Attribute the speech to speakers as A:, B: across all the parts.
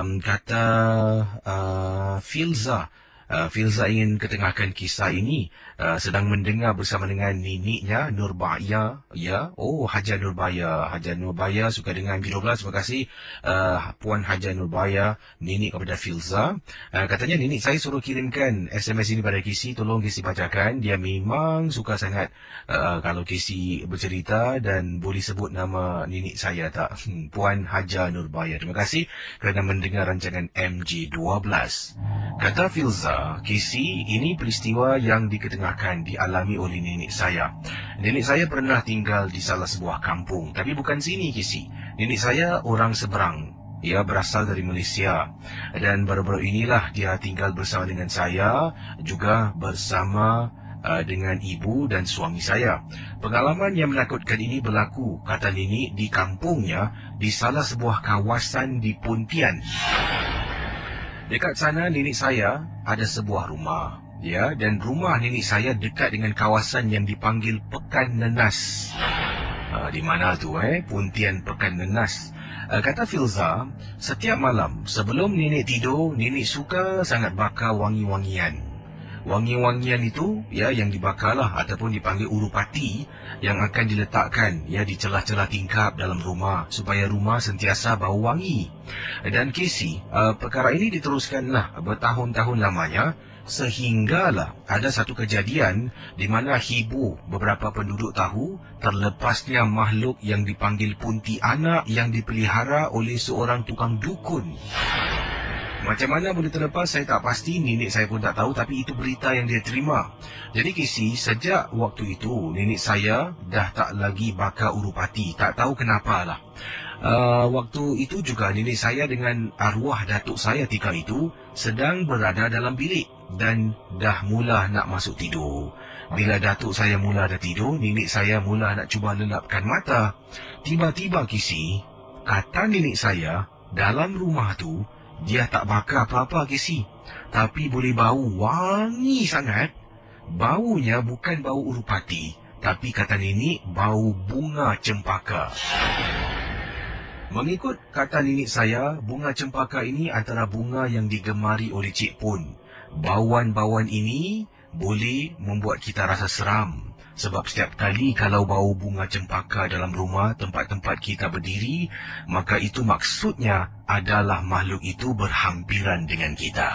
A: Kata Filza. Filza ingin ketengahkan kisah ini sedang mendengar bersama dengan neniknya Nurbaya. Ya, oh Haja Nurbaya. Haja Nurbaya suka dengan B12. Terima kasih Puan Haja Nurbaya, nenek kepada Filza. Katanya nenek saya suruh kirimkan SMS ini pada Kisi. Tolong Kisi bacakan. Dia memang suka sangat kalau Kisi bercerita dan boleh sebut nama nenek saya tak? Puan Haja Nurbaya. Terima kasih kerana mendengar rancangan MG12. Kata Filza, Kisi, ini peristiwa yang diketengahkan dialami oleh nenek saya. Nenek saya pernah tinggal di salah sebuah kampung, tapi bukan sini Kisi. Nenek saya orang seberang. Ia berasal dari Malaysia. Dan baru-baru inilah dia tinggal bersama dengan saya, juga bersama dengan ibu dan suami saya. Pengalaman yang menakutkan ini berlaku, kata nenek, di kampungnya, di salah sebuah kawasan di Pontian. Dekat sana nenek saya ada sebuah rumah, ya, dan rumah nenek saya dekat dengan kawasan yang dipanggil Pekan Nenas. Di mana tu Pontian Pekan Nenas. Kata Filza, setiap malam sebelum nenek tidur, nenek suka sangat bakar wangi-wangian. Wangi-wangian itu ya yang dibakarlah ataupun dipanggil urupati yang akan diletakkan ya di celah-celah tingkap dalam rumah supaya rumah sentiasa bau wangi. Dan Kisi, perkara ini diteruskanlah bertahun-tahun lamanya sehinggalah ada satu kejadian di mana hibu beberapa penduduk tahu terlepasnya makhluk yang dipanggil Pontianak yang dipelihara oleh seorang tukang dukun. Macam mana boleh terlepas saya tak pasti, nenek saya pun tak tahu, tapi itu berita yang dia terima. Jadi Kisi, sejak waktu itu nenek saya dah tak lagi bakar urupati, tak tahu kenapalah. Waktu itu juga nenek saya dengan arwah datuk saya ketika itu sedang berada dalam bilik dan dah mula nak masuk tidur. Bila datuk saya mula dah tidur, nenek saya mula nak cuba lelapkan mata. Tiba-tiba Kisi, kata nenek saya, dalam rumah tu dia tak bakar apa-apa Kisi, tapi boleh bau wangi sangat. Baunya bukan bau urupati, tapi kata nenek bau bunga cempaka. Mengikut kata nenek saya, bunga cempaka ini antara bunga yang digemari oleh Cik Pun. Bauan-bauan ini boleh membuat kita rasa seram. Sebab setiap kali kalau bau bunga cempaka dalam rumah tempat-tempat kita berdiri, maka itu maksudnya adalah makhluk itu berhampiran dengan kita.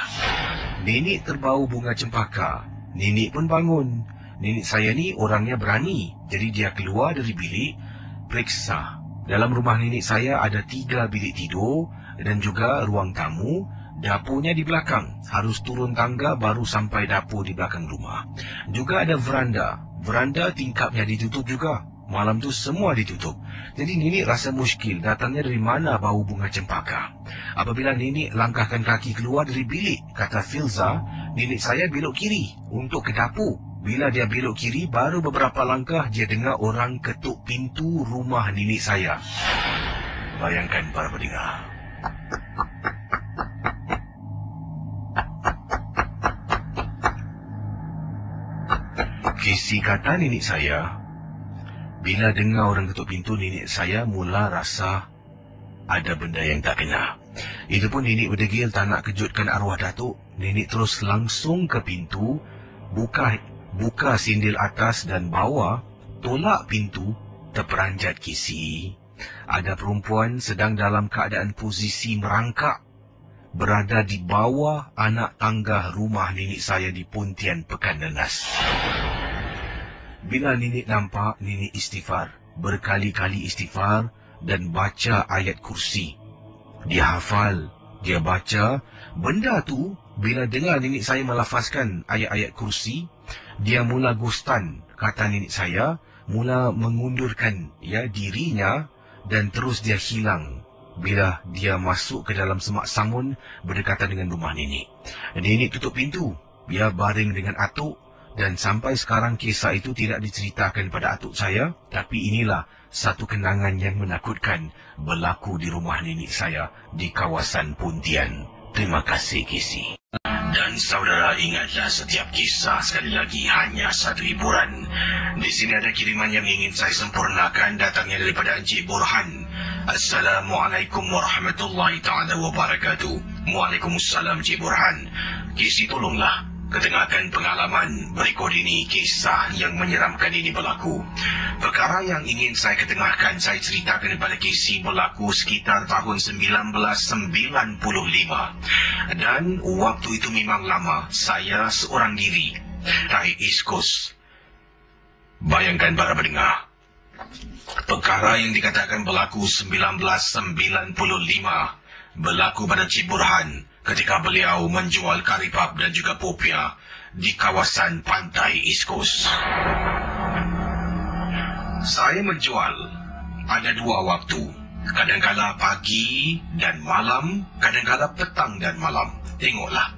A: Nenek terbau bunga cempaka. Nenek pun bangun. Nenek saya ni orangnya berani. Jadi dia keluar dari bilik, periksa. Dalam rumah nenek saya ada 3 bilik tidur dan juga ruang tamu. Dapurnya di belakang. Harus turun tangga baru sampai dapur di belakang rumah. Juga ada veranda. Veranda tingkapnya ditutup juga. Malam tu semua ditutup. Jadi nenek rasa muskil datangnya dari mana bau bunga cempaka. Apabila nenek langkahkan kaki keluar dari bilik, kata Filza, nenek saya belok kiri untuk ke dapur. Bila dia belok kiri, baru beberapa langkah dia dengar orang ketuk pintu rumah nenek saya. Bayangkan para pendengar. Kisi, kata nenek saya, bila dengar orang ketuk pintu, nenek saya mula rasa ada benda yang tak kena. Itu pun nenek berdegil tak nak kejutkan arwah datuk. Nenek terus langsung ke pintu, buka sindil atas dan bawah, tolak pintu, terperanjat Kisi. Ada perempuan sedang dalam keadaan posisi merangkak, berada di bawah anak tangga rumah nenek saya di Pontian Pekan Nenas. Bila nenek nampak, nenek istighfar, berkali-kali istighfar dan baca ayat kursi. Dia hafal, dia baca. Benda tu, bila dengar nenek saya melafazkan ayat-ayat kursi, dia mula gustan, kata nenek saya, mula mengundurkan dirinya dan terus dia hilang. Bila dia masuk ke dalam semak samun berdekatan dengan rumah nenek. Nenek tutup pintu, dia baring dengan atuk. Dan sampai sekarang kisah itu tidak diceritakan pada atuk saya, tapi inilah satu kenangan yang menakutkan berlaku di rumah nenek saya di kawasan Pontian. Terima kasih, Kisi. Dan saudara ingatlah, setiap kisah sekali lagi hanya satu hiburan. Di sini ada kiriman yang ingin saya sempurnakan, datangnya daripada Encik Burhan. Assalamualaikum warahmatullahi ta'ala wabarakatuh. Waalaikumsalam Cik Burhan. Kisi tolonglah ketengahkan pengalaman berikut ini. Kisah yang menyeramkan ini berlaku. Perkara yang ingin saya ketengahkan, saya ceritakan kepada Kisi berlaku sekitar tahun 1995. Dan waktu itu memang lama. Saya seorang diri dari East Coast. Bayangkan para pendengar, perkara yang dikatakan berlaku 1995 berlaku pada Cik Burhan ketika beliau menjual karipap dan juga popia di kawasan pantai East Coast. Saya menjual ada dua waktu, kadang-kala pagi dan malam, kadang-kala petang dan malam. Tengoklah,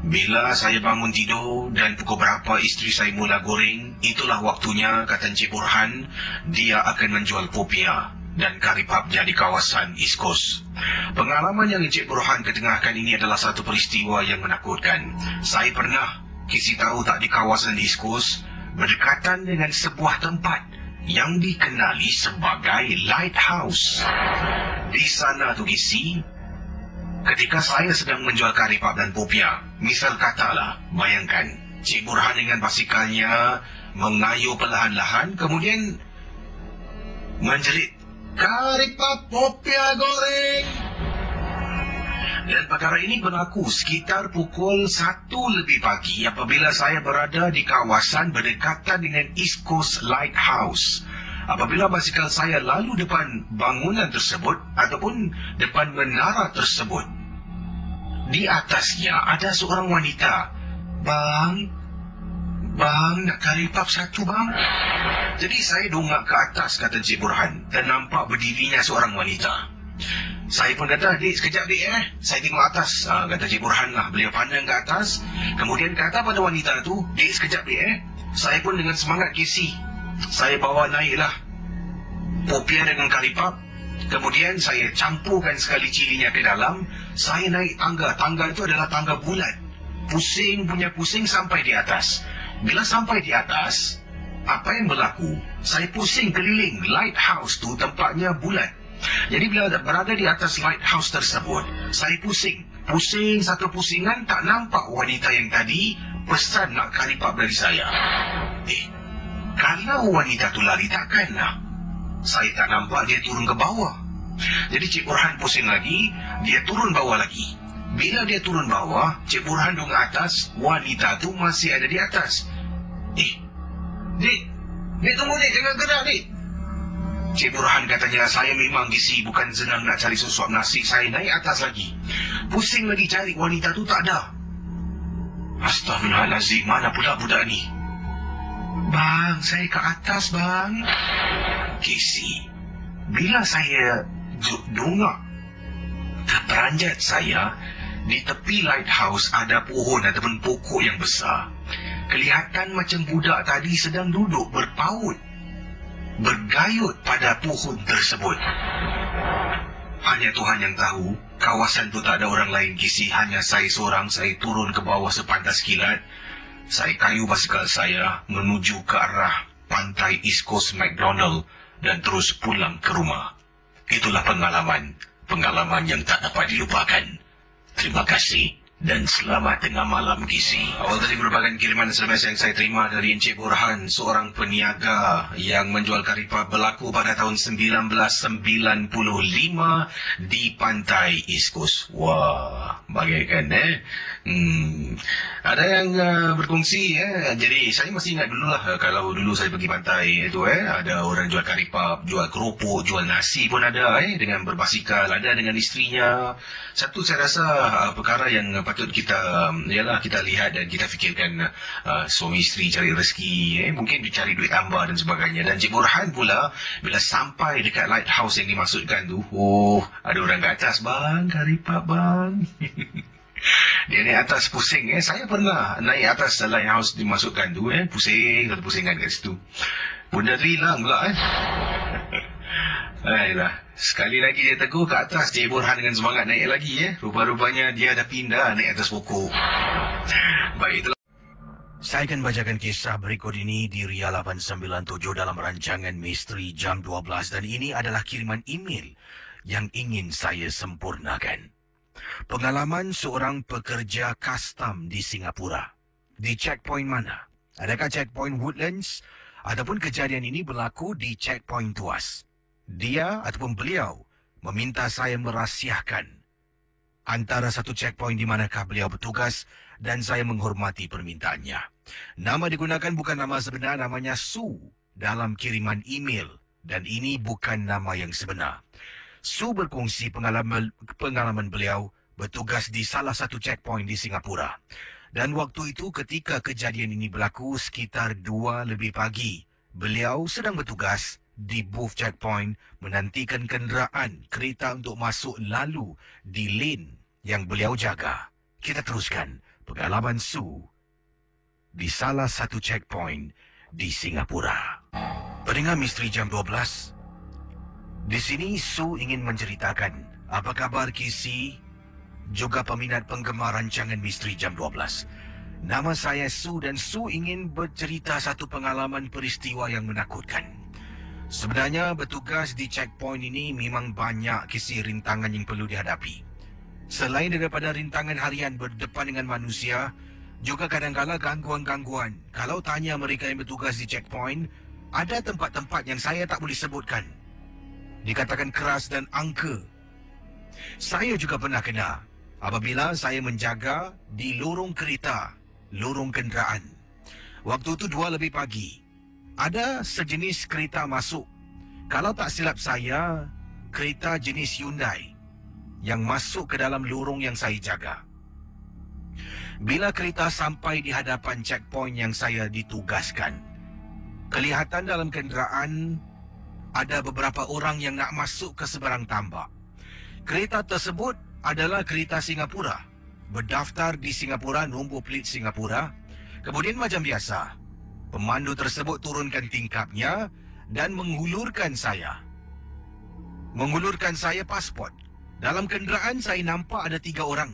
A: bila saya bangun tidur dan pukul berapa isteri saya mula goreng, itulah waktunya, kata Encik Burhan, dia akan menjual popia dan karipapnya di kawasan East Coast. Pengalaman yang Encik Burhan ketengahkan ini adalah satu peristiwa yang menakutkan. Saya pernah, Kisi tahu tak, di kawasan East Coast, berdekatan dengan sebuah tempat yang dikenali sebagai lighthouse. Di sana tu Kisi, ketika saya sedang menjual karipap dan popia, misal katalah, bayangkan, Cik Burhan dengan basikalnya mengayuh perlahan-lahan, kemudian menjerit, "Karipap popia goreng!" Dan perkara ini berlaku sekitar pukul 1 lebih pagi apabila saya berada di kawasan berdekatan dengan East Coast Lighthouse. Apabila basikal saya lalu depan bangunan tersebut ataupun depan menara tersebut, di atasnya ada seorang wanita. "Bang, nak karipap satu, bang." Jadi saya dongak ke atas, kata Encik Burhan, dan nampak berdirinya seorang wanita. Saya pun kata, "Dik, sekejap dik saya tengok atas." Kata Encik Burhan lah. Beliau pandang ke atas, kemudian kata pada wanita tu, "Dik, sekejap dik Saya pun dengan semangat Kisi, saya bawa naiklah popia dengan karipap. Kemudian saya campurkan sekali cilinya ke dalam. Saya naik tangga. Tangga itu adalah tangga bulat. Pusing punya pusing sampai di atas. Bila sampai di atas, apa yang berlaku? Saya pusing keliling. Lighthouse tu tempatnya bulat. Jadi bila berada di atas lighthouse tersebut, saya pusing. Pusing satu pusingan, tak nampak wanita yang tadi pesan nak karipap dari saya. Kalau wanita tu lari, takkanlah saya tak nampak dia turun ke bawah. Jadi Cik Burhan pusing lagi, dia turun bawah lagi. Bila dia turun bawah, Cik Burhan dong atas, wanita tu masih ada di atas. Dik, tunggu dik, jangan gerak dik." Cik Burhan katanya, "Saya memang Kisi bukan senang nak cari sesuap nasi." Saya naik atas lagi, pusing lagi cari wanita tu, tak ada. Astaghfirullahalazim, mana pula budak ni? "Bang, saya ke atas bang." Kisi, bila saya dongak ke peranjat saya, di tepi lighthouse ada pohon ataupun pokok yang besar. Kelihatan macam budak tadi sedang duduk berpaut, bergayut pada pohon tersebut. Hanya Tuhan yang tahu, kawasan itu tak ada orang lain Kisi, hanya saya seorang. Saya turun ke bawah sepantas kilat. Saya kayu basikal saya menuju ke arah pantai East Coast McDonald dan terus pulang ke rumah. Itulah pengalaman yang tak dapat dilupakan. Terima kasih dan selamat tengah malam Kisi. Awal tadi merupakan kiriman SMS yang saya terima dari Encik Burhan, seorang peniaga yang menjual karipap, berlaku pada tahun 1995 di pantai East Coast. Wah, bagaikan ada yang berkongsi Jadi saya masih ingat dululah, kalau dulu saya pergi pantai itu ada orang jual karipap, jual keropok, jual nasi pun ada dengan berbasikal, ada dengan isterinya. Satu saya rasa perkara yang patut kita kita lihat dan kita fikirkan, suami isteri cari rezeki, mungkin dicari duit tambah dan sebagainya. Dan Cik Burhan pula bila sampai dekat lighthouse yang dimaksudkan tu, ada orang kat atas, "Bang, karipap bang." Dia naik atas pusing. Saya pernah naik atas lighthouse dimasukkan tu, pusing, satu pusingan kat situ. Bunda hilang pula Ayolah, sekali lagi dia tegur ke atas, Cik Burhan dengan semangat naik lagi Rupa-rupanya dia dah pindah naik atas pokok. Baik, itulah. Saya akan bacakan kisah berikut ini di Ria 897 dalam rancangan Misteri Jam 12 dan ini adalah kiriman email yang ingin saya sempurnakan. Pengalaman seorang pekerja custom di Singapura. Di checkpoint mana? Adakah checkpoint Woodlands ataupun kejadian ini berlaku di checkpoint Tuas? Dia ataupun beliau meminta saya merahsiakan antara satu checkpoint di manakah beliau bertugas dan saya menghormati permintaannya. Nama digunakan bukan nama sebenar, namanya Su dalam kiriman email dan ini bukan nama yang sebenar. Su berkongsi pengalaman beliau bertugas di salah satu checkpoint di Singapura. Dan waktu itu ketika kejadian ini berlaku sekitar 2 lebih pagi, beliau sedang bertugas di booth checkpoint menantikan kenderaan kereta untuk masuk lalu di lane yang beliau jaga. Kita teruskan pengalaman Su di salah satu checkpoint di Singapura. Pendengar Misteri Jam 12, di sini Su ingin menceritakan apa kabar Kisi, juga peminat penggemar rancangan Misteri Jam 12. Nama saya Su dan Su ingin bercerita satu pengalaman peristiwa yang menakutkan. Sebenarnya bertugas di checkpoint ini memang banyak kisah rintangan yang perlu dihadapi. Selain daripada rintangan harian berdepan dengan manusia, juga kadang-kala gangguan-gangguan. Kalau tanya mereka yang bertugas di checkpoint, ada tempat-tempat yang saya tak boleh sebutkan. Dikatakan keras dan angka. Saya juga pernah kena apabila saya menjaga di lorong kereta, lorong kenderaan. Waktu itu 2 lebih pagi. Ada sejenis kereta masuk. Kalau tak silap saya, kereta jenis Hyundai yang masuk ke dalam lorong yang saya jaga. Bila kereta sampai di hadapan checkpoint yang saya ditugaskan, kelihatan dalam kenderaan ada beberapa orang yang nak masuk ke seberang tambak. Kereta tersebut adalah kereta Singapura, berdaftar di Singapura, nombor plit Singapura. Kemudian macam biasa, pemandu tersebut turunkan tingkapnya dan menghulurkan saya pasport. Dalam kenderaan saya nampak ada 3 orang.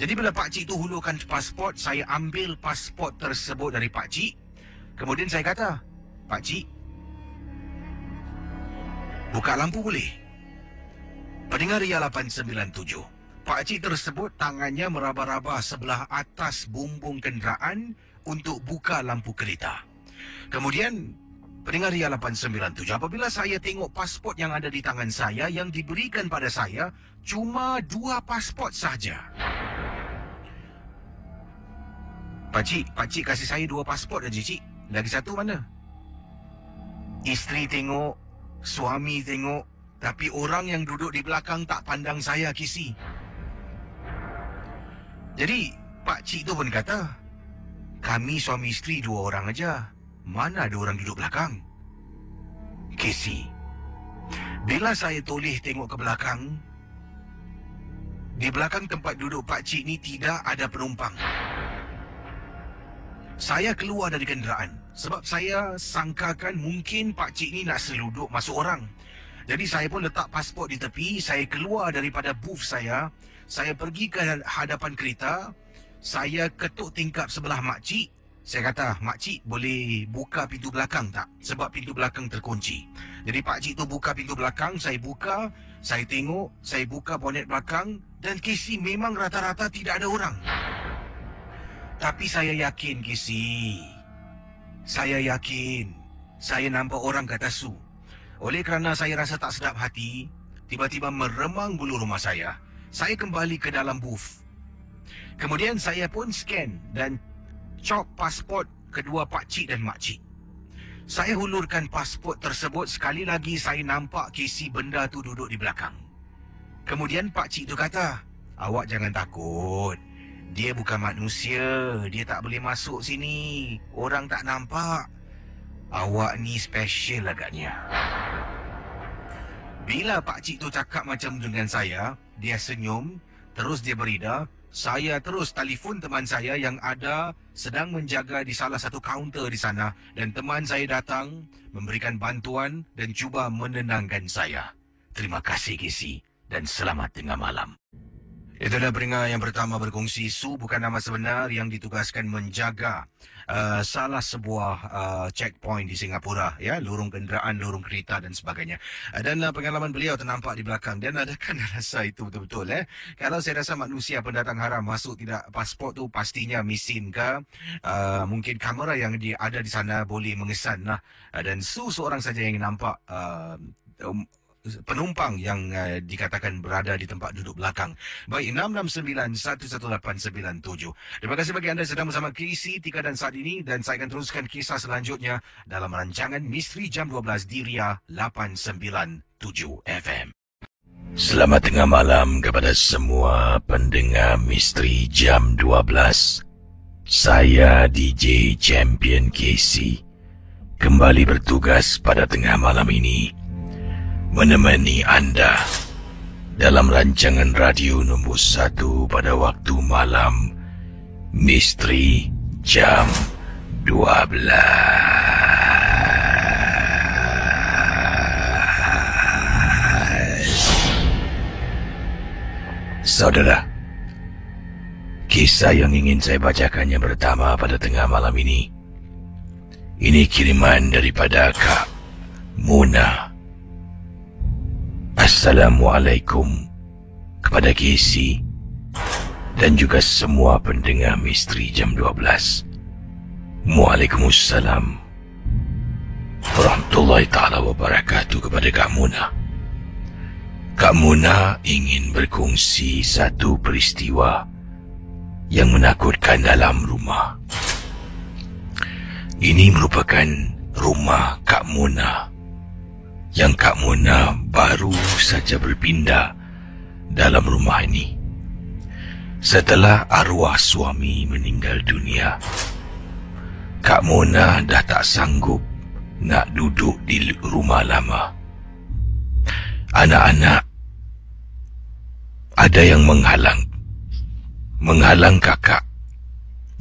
A: Jadi bila pakcik tu hulurkan pasport, saya ambil pasport tersebut dari pakcik. Kemudian saya kata, "Pakcik, buka lampu boleh?" Pendengar Ria 897, pakcik tersebut tangannya meraba-raba sebelah atas bumbung kenderaan untuk buka lampu kereta. Kemudian, pendengar Ria 897, apabila saya tengok pasport yang ada di tangan saya, yang diberikan pada saya cuma 2 pasport saja. Pakcik kasih saya 2 pasport aja, cik. Lagi satu mana? Isteri tengok, suami tengok, tapi orang yang duduk di belakang tak pandang saya, Kisi. Jadi, pakcik tu pun kata, "Kami suami isteri 2 orang aja. Mana ada orang duduk belakang?" Kisi, bila saya toleh tengok ke belakang, di belakang tempat duduk pakcik ni tidak ada penumpang. Saya keluar dari kenderaan sebab saya sangkakan mungkin pakcik ni nak seluduk masuk orang. Jadi saya pun letak pasport di tepi, saya keluar daripada booth saya pergi ke hadapan kereta, saya ketuk tingkap sebelah makcik. Saya kata, "Makcik boleh buka pintu belakang tak? Sebab pintu belakang terkunci." Jadi pakcik tu buka pintu belakang, saya buka, saya tengok, saya buka bonet belakang dan Kisi memang rata-rata tidak ada orang. Tapi saya yakin, Kisi, saya nampak orang kata Su. Oleh kerana saya rasa tak sedap hati, tiba-tiba meremang bulu rumah saya kembali ke dalam booth. Kemudian saya pun scan dan cop pasport kedua pakcik dan makcik. Saya hulurkan pasport tersebut, sekali lagi saya nampak Kisi benda tu duduk di belakang. Kemudian pakcik tu kata, "Awak jangan takut. Dia bukan manusia, dia tak boleh masuk sini. Orang tak nampak. Awak ni special agaknya." Bila pakcik tu cakap macam dengan saya, dia senyum, terus dia berida. Saya terus telefon teman saya yang ada sedang menjaga di salah satu kaunter di sana dan teman saya datang memberikan bantuan dan cuba menenangkan saya. Terima kasih, Kisi, dan selamat tengah malam. Itulah pendengar yang pertama berkongsi. Su bukan nama sebenar yang ditugaskan menjaga salah sebuah checkpoint di Singapura, ya, lorong kenderaan, lorong kereta dan sebagainya. Dan pengalaman beliau ternampak di belakang dan adakan rasa itu betul-betul. Kalau saya rasa manusia pendatang haram masuk tidak pasport tu pastinya misin ke, mungkin kamera yang ada di sana boleh mengesan lah. Dan Su seorang saja yang nampak penumpang yang dikatakan berada di tempat duduk belakang. Baik, 669-11897. Terima kasih bagi anda sedang bersama KC Tika dan saat ini, dan saya akan teruskan kisah selanjutnya dalam rancangan Misteri Jam 12 di Ria 897 FM. Selamat tengah malam kepada semua pendengar Misteri Jam 12. Saya DJ Champion KC kembali bertugas pada tengah malam ini menemani anda dalam rancangan radio nombor 1 pada waktu malam Misteri Jam 12. Saudara, kisah yang ingin saya bacakan yang pertama pada tengah malam ini kiriman daripada Kak Mona. Assalamualaikum kepada KC dan juga semua pendengar Misteri Jam 12. Waalaikumsalam warahmatullahi ta'ala wabarakatuh kepada Kak Mona. Kak Mona ingin berkongsi satu peristiwa yang menakutkan dalam rumah. Ini merupakan rumah Kak Mona yang Kak Mona baru saja berpindah dalam rumah ini setelah arwah suami meninggal dunia. Kak Mona dah tak sanggup nak duduk di rumah lama. Anak-anak ada yang menghalang kakak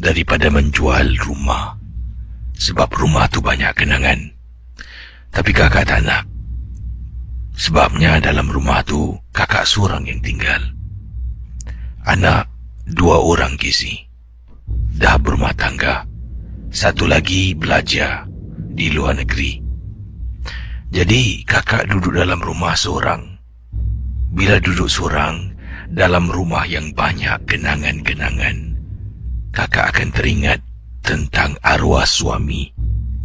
A: daripada menjual rumah sebab rumah tu banyak kenangan. Tapi kakak tak nak. Sebabnya dalam rumah tu kakak seorang yang tinggal. Anak 2 orang KC dah berumah tangga. Satu lagi belajar di luar negeri. Jadi kakak duduk dalam rumah seorang. Bila duduk seorang dalam rumah yang banyak kenangan-kenangan, kakak akan teringat tentang arwah suami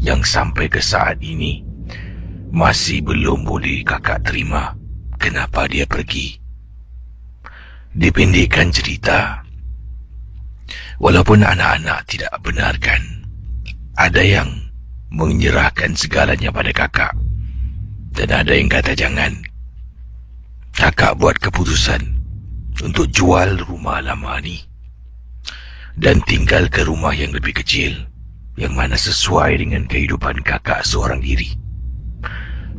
A: yang sampai ke saat ini masih belum boleh kakak terima kenapa dia pergi. Dipendekkan cerita, walaupun anak-anak tidak benarkan, ada yang menyerahkan segalanya pada kakak dan ada yang kata jangan. Kakak buat keputusan untuk jual rumah lama ni dan tinggal ke rumah yang lebih kecil yang mana sesuai dengan kehidupan kakak seorang diri.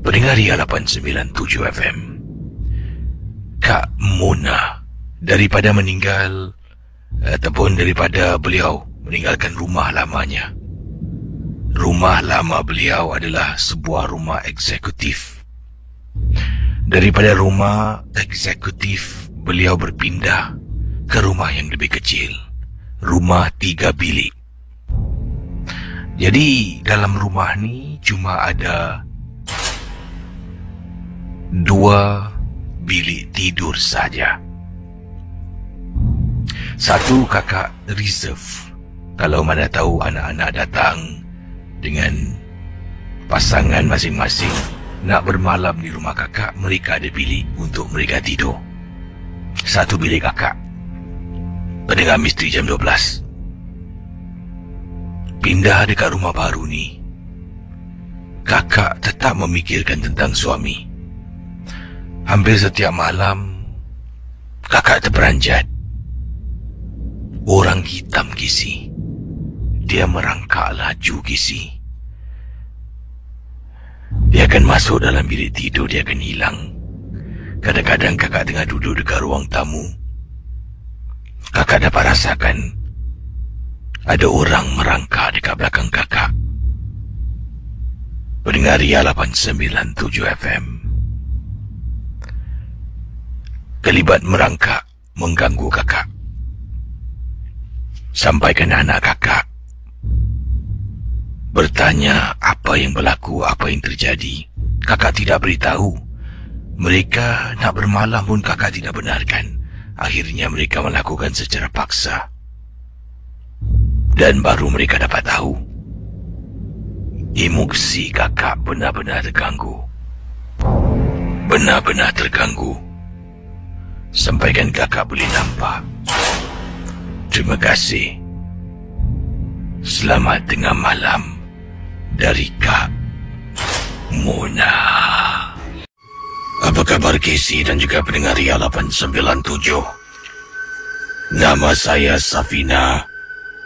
A: Pendengar Ria 897 FM, Kak Mona daripada meninggal ataupun daripada beliau meninggalkan rumah lamanya. Rumah lama beliau adalah sebuah rumah eksekutif. Daripada rumah eksekutif, beliau berpindah ke rumah yang lebih kecil, rumah 3 bilik. Jadi dalam rumah ni cuma ada 2 bilik tidur saja. Satu kakak reserve. Kalau mana tahu anak-anak datang dengan pasangan masing-masing nak bermalam di rumah kakak, mereka ada bilik untuk mereka tidur. Satu bilik kakak. Pendengar Misteri Jam 12. Pindah dekat rumah baru ni, kakak tetap memikirkan tentang suami. Hampir setiap malam kakak terperanjat. Orang hitam KC. Dia merangkak laju KC. Dia akan masuk dalam bilik tidur, dia akan hilang. Kadang-kadang kakak tengah duduk dekat ruang tamu, kakak dapat rasakan ada orang merangkak dekat belakang kakak. Pendengar Ria 897 FM. Kelibat merangkak
B: mengganggu kakak. Sampaikan anak kakak bertanya apa yang berlaku, apa yang terjadi. Kakak tidak beritahu. Mereka nak bermalam pun kakak tidak benarkan. Akhirnya mereka melakukan secara paksa. Dan baru mereka dapat tahu, emosi kakak benar-benar terganggu. Benar-benar terganggu. Sampaikan kakak boleh nampak. Terima kasih. Selamat tengah malam dari Kak Mona. Apa kabar Casey dan juga pendengar Ria 897? Nama saya Safina.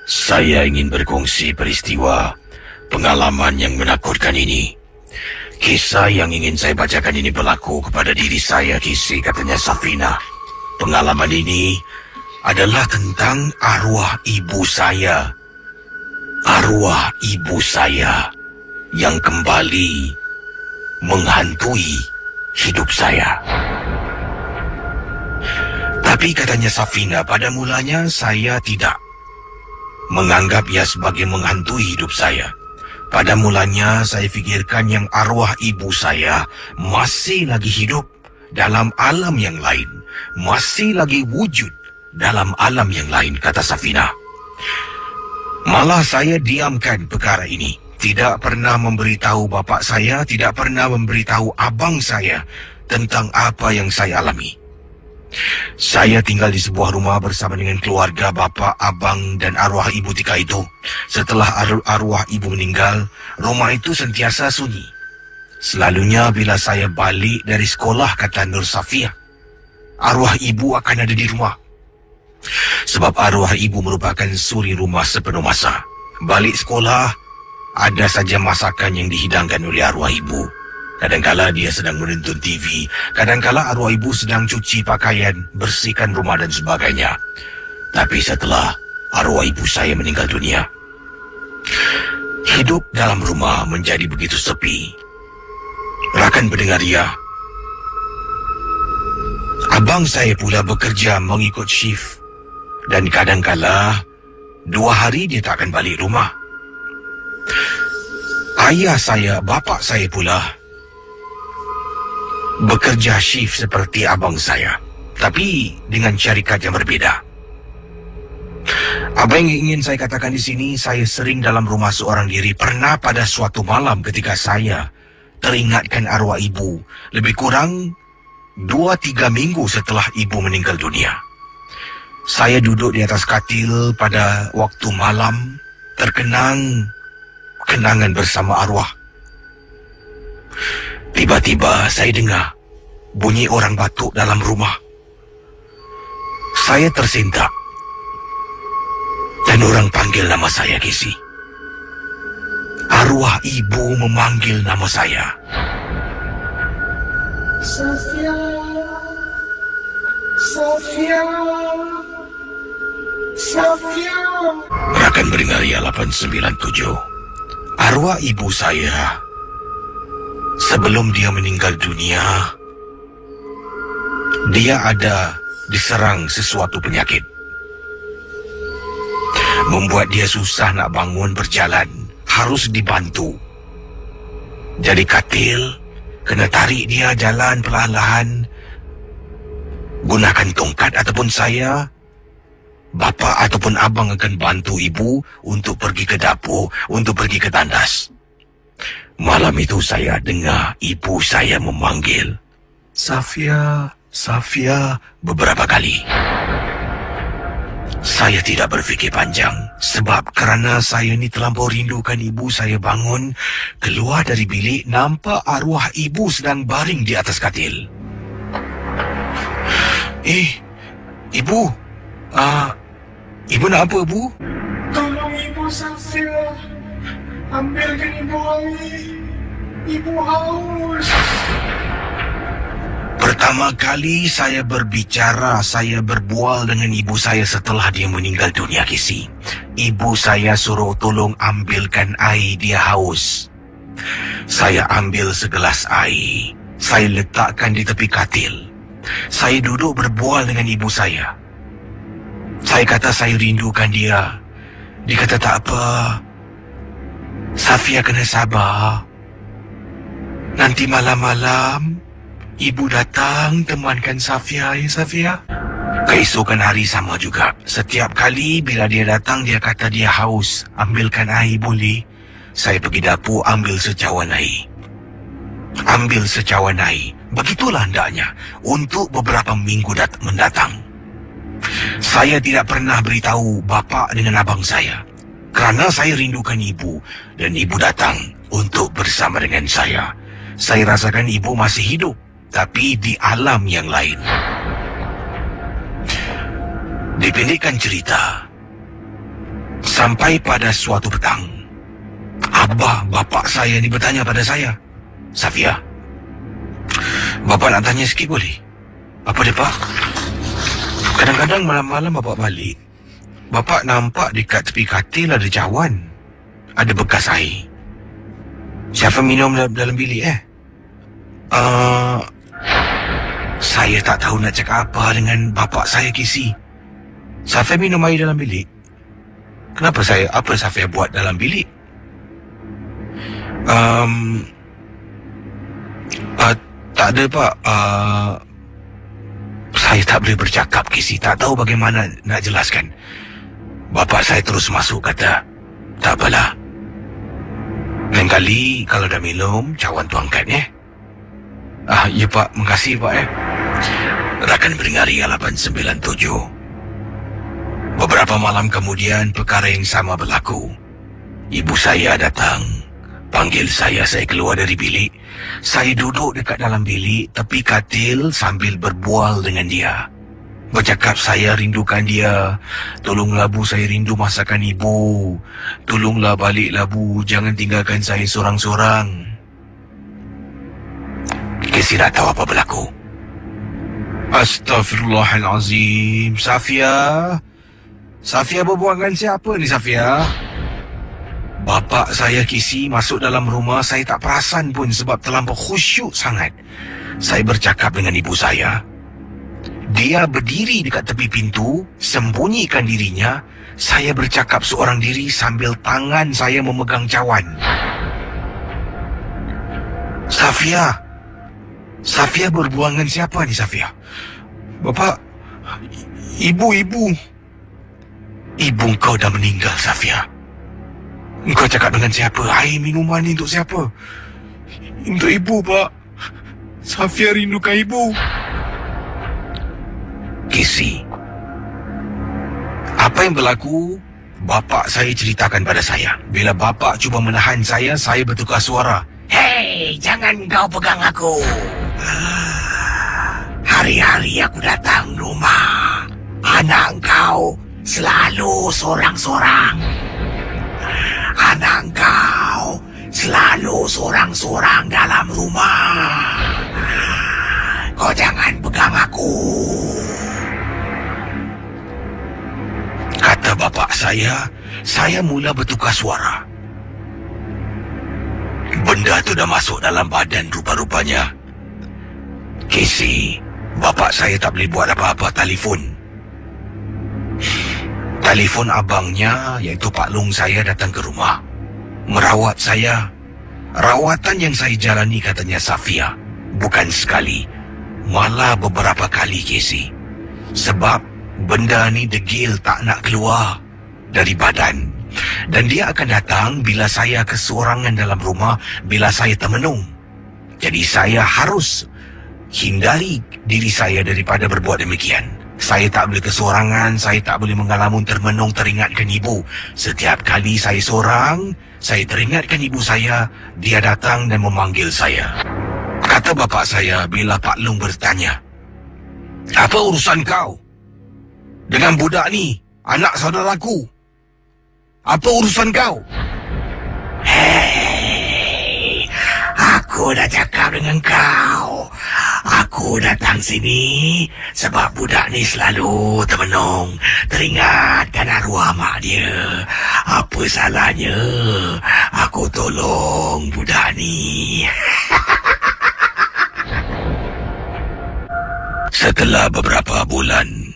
B: Saya ingin berkongsi peristiwa pengalaman yang menakutkan ini. Kisah yang ingin saya bacakan ini berlaku kepada diri saya, Casey, katanya Safina. Pengalaman ini adalah tentang arwah ibu saya. Arwah ibu saya yang kembali menghantui hidup saya. Tapi katanya Safina, pada mulanya saya tidak menganggap ia sebagai menghantui hidup saya. Pada mulanya saya fikirkan yang arwah ibu saya masih lagi hidup dalam alam yang lain. Masih lagi wujud dalam alam yang lain, kata Safina. Malah saya diamkan perkara ini. Tidak pernah memberitahu bapa saya, tidak pernah memberitahu abang saya tentang apa yang saya alami. Saya tinggal di sebuah rumah bersama dengan keluarga bapa, abang dan arwah ibu tika itu. Setelah arwah ibu meninggal, rumah itu sentiasa sunyi. Selalunya bila saya balik dari sekolah, kata Nur Safia, arwah ibu akan ada di rumah. Sebab arwah ibu merupakan suri rumah sepenuh masa. Balik sekolah, ada saja masakan yang dihidangkan oleh arwah ibu. Kadangkala dia sedang menonton TV, kadangkala arwah ibu sedang cuci pakaian, bersihkan rumah dan sebagainya. Tapi setelah arwah ibu saya meninggal dunia, hidup dalam rumah menjadi begitu sepi. Rakan pendengar Ria, abang saya pula bekerja mengikut shift. Dan kadangkala 2 hari dia tak akan balik rumah. Ayah saya, bapa saya pula bekerja shift seperti abang saya, tapi dengan syarikat yang berbeza. Apa yang ingin saya katakan di sini, saya sering dalam rumah seorang diri. Pernah pada suatu malam ketika saya teringatkan arwah ibu, lebih kurang 2-3 minggu setelah ibu meninggal dunia. Saya duduk di atas katil pada waktu malam, terkenang kenangan bersama arwah. Tiba-tiba saya dengar bunyi orang batuk dalam rumah. Saya tersentak dan orang panggil nama saya, Casey. Arwah ibu memanggil nama saya.
C: Sofia, Sofia, Sofia.
B: Rakan pendengar Ria 897, arwah ibu saya sebelum dia meninggal dunia, dia ada diserang sesuatu penyakit. Membuat dia susah nak bangun berjalan, harus dibantu. Jadi katil, kena tarik dia jalan perlahan-lahan. Gunakan tongkat ataupun saya, bapa ataupun abang akan bantu ibu untuk pergi ke dapur, untuk pergi ke tandas. Malam itu saya dengar ibu saya memanggil Safia, Safia beberapa kali. Saya tidak berfikir panjang, sebab kerana saya ni terlampau rindukan ibu. Saya bangun, keluar dari bilik, nampak arwah ibu sedang baring di atas katil. Ibu, ibu nak apa, Bu?
C: Tolong ibu Safia, ambilkan ibu air. Ibu haus.
B: Pertama kali saya berbicara, saya berbual dengan ibu saya setelah dia meninggal dunia, Casey. Ibu saya suruh tolong ambilkan air, dia haus. Saya ambil segelas air, saya letakkan di tepi katil. Saya duduk berbual dengan ibu saya. Saya kata saya rindukan dia. Dia kata tak apa, Safia kena sabar. Nanti malam-malam ibu datang temankan Safia, ya Safia. Keesokan hari sama juga. Setiap kali bila dia datang, dia kata dia haus. Ambilkan air boleh? Saya pergi dapur ambil secawan air. Ambil secawan air. Begitulah hendaknya untuk beberapa minggu mendatang. Saya tidak pernah beritahu bapa dengan abang saya, kerana saya rindukan ibu dan ibu datang untuk bersama dengan saya. Saya rasakan ibu masih hidup, tapi di alam yang lain. Dipendekkan cerita, sampai pada suatu petang, abah bapa saya ni bertanya pada saya, Safia, bapa nak tanya sikit boleh? Apa dia, Pak? Kadang-kadang malam-malam bapa balik, bapa nampak dekat tepi katil ada cawan, ada bekas air. Siapa minum dalam bilik Saya tak tahu nak cakap apa dengan bapa saya, Kisi. Safia minum air dalam bilik. Kenapa apa Safia buat dalam bilik? Tak ada, Pak. Saya tak boleh bercakap, Kisi. Tak tahu bagaimana nak jelaskan. Bapa saya terus masuk kata, tak apalah. Lain kali kalau dah minum, cawan tu angkat, ya, Pak. Makasih, Pak, Rakan Beringari 897. Beberapa malam kemudian, perkara yang sama berlaku. Ibu saya datang, panggil saya keluar dari bilik. Saya duduk dekat dalam bilik, tepi katil sambil berbual dengan dia. Bercakap saya rindukan dia. Tolonglah Bu, saya rindu masakan ibu. Tolonglah baliklah Bu, jangan tinggalkan saya sorang-sorang. Kesi tak tahu apa berlaku. Astaghfirullahalazim. Safia berbual dengan siapa ni, Safia? Bapa saya, Kisi, masuk dalam rumah. Saya tak perasan pun sebab terlampau khusyuk sangat. Saya bercakap dengan ibu saya. Dia berdiri dekat tepi pintu, sembunyikan dirinya. Saya bercakap seorang diri sambil tangan saya memegang cawan. Safia berbual dengan siapa ni, Safia? Bapa, ibu. Ibu kau dah meninggal, Safia. Engkau cakap dengan siapa? Air minuman ni untuk siapa? Untuk ibu, Pak. Safia rindukan ibu. Kisi, apa yang berlaku, bapa saya ceritakan pada saya. Bila bapa cuba menahan saya bertukar suara. Hei, jangan kau pegang aku. Hari-hari aku datang rumah, anak kau selalu sorang-sorang. Anak kau selalu sorang-sorang dalam rumah. Kau jangan pegang aku. Kata bapa saya mula bertukar suara. Benda tu dah masuk dalam badan rupa-rupanya. Casey, bapa saya tak boleh buat apa-apa. Telefon abangnya, iaitu Pak Long saya, datang ke rumah. Merawat saya. Rawatan yang saya jalani, katanya Safia, bukan sekali, malah beberapa kali, Casey. Sebab benda ni degil tak nak keluar dari badan. Dan dia akan datang bila saya keseorangan dalam rumah, bila saya termenung. Jadi saya harus hindari diri saya daripada berbuat demikian. Saya tak boleh keseorangan, saya tak boleh mengalamun termenung teringatkan ibu. Setiap kali saya seorang, saya teringatkan ibu saya, dia datang dan memanggil saya. Kata bapa saya bila Pak Long bertanya, apa urusan kau dengan budak ni, anak saudaraku? Apa urusan kau? Hei, aku dah cakap dengan kau. Aku datang sini sebab budak ni selalu termenung, teringatkan arwah mak dia. Apa salahnya aku tolong budak ni? Setelah beberapa bulan,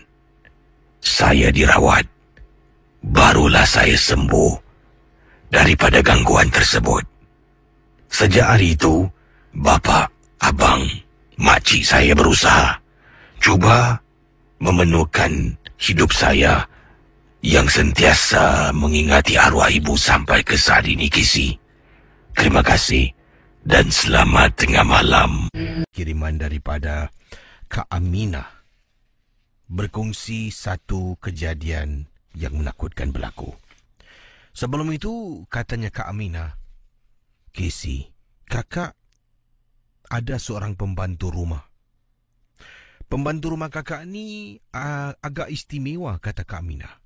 B: saya dirawat. Barulah saya sembuh daripada gangguan tersebut. Sejak hari itu, bapa, abang, makcik saya berusaha cuba memenuhkan hidup saya yang sentiasa mengingati arwah ibu sampai ke saat ini, Kisi. Terima kasih dan selamat tengah malam.
A: Kiriman daripada Kak Aminah berkongsi satu kejadian yang menakutkan berlaku. Sebelum itu, katanya Kak Aminah, Casey, kakak ada seorang pembantu rumah. Pembantu rumah kakak ni agak istimewa, kata Kak Aminah.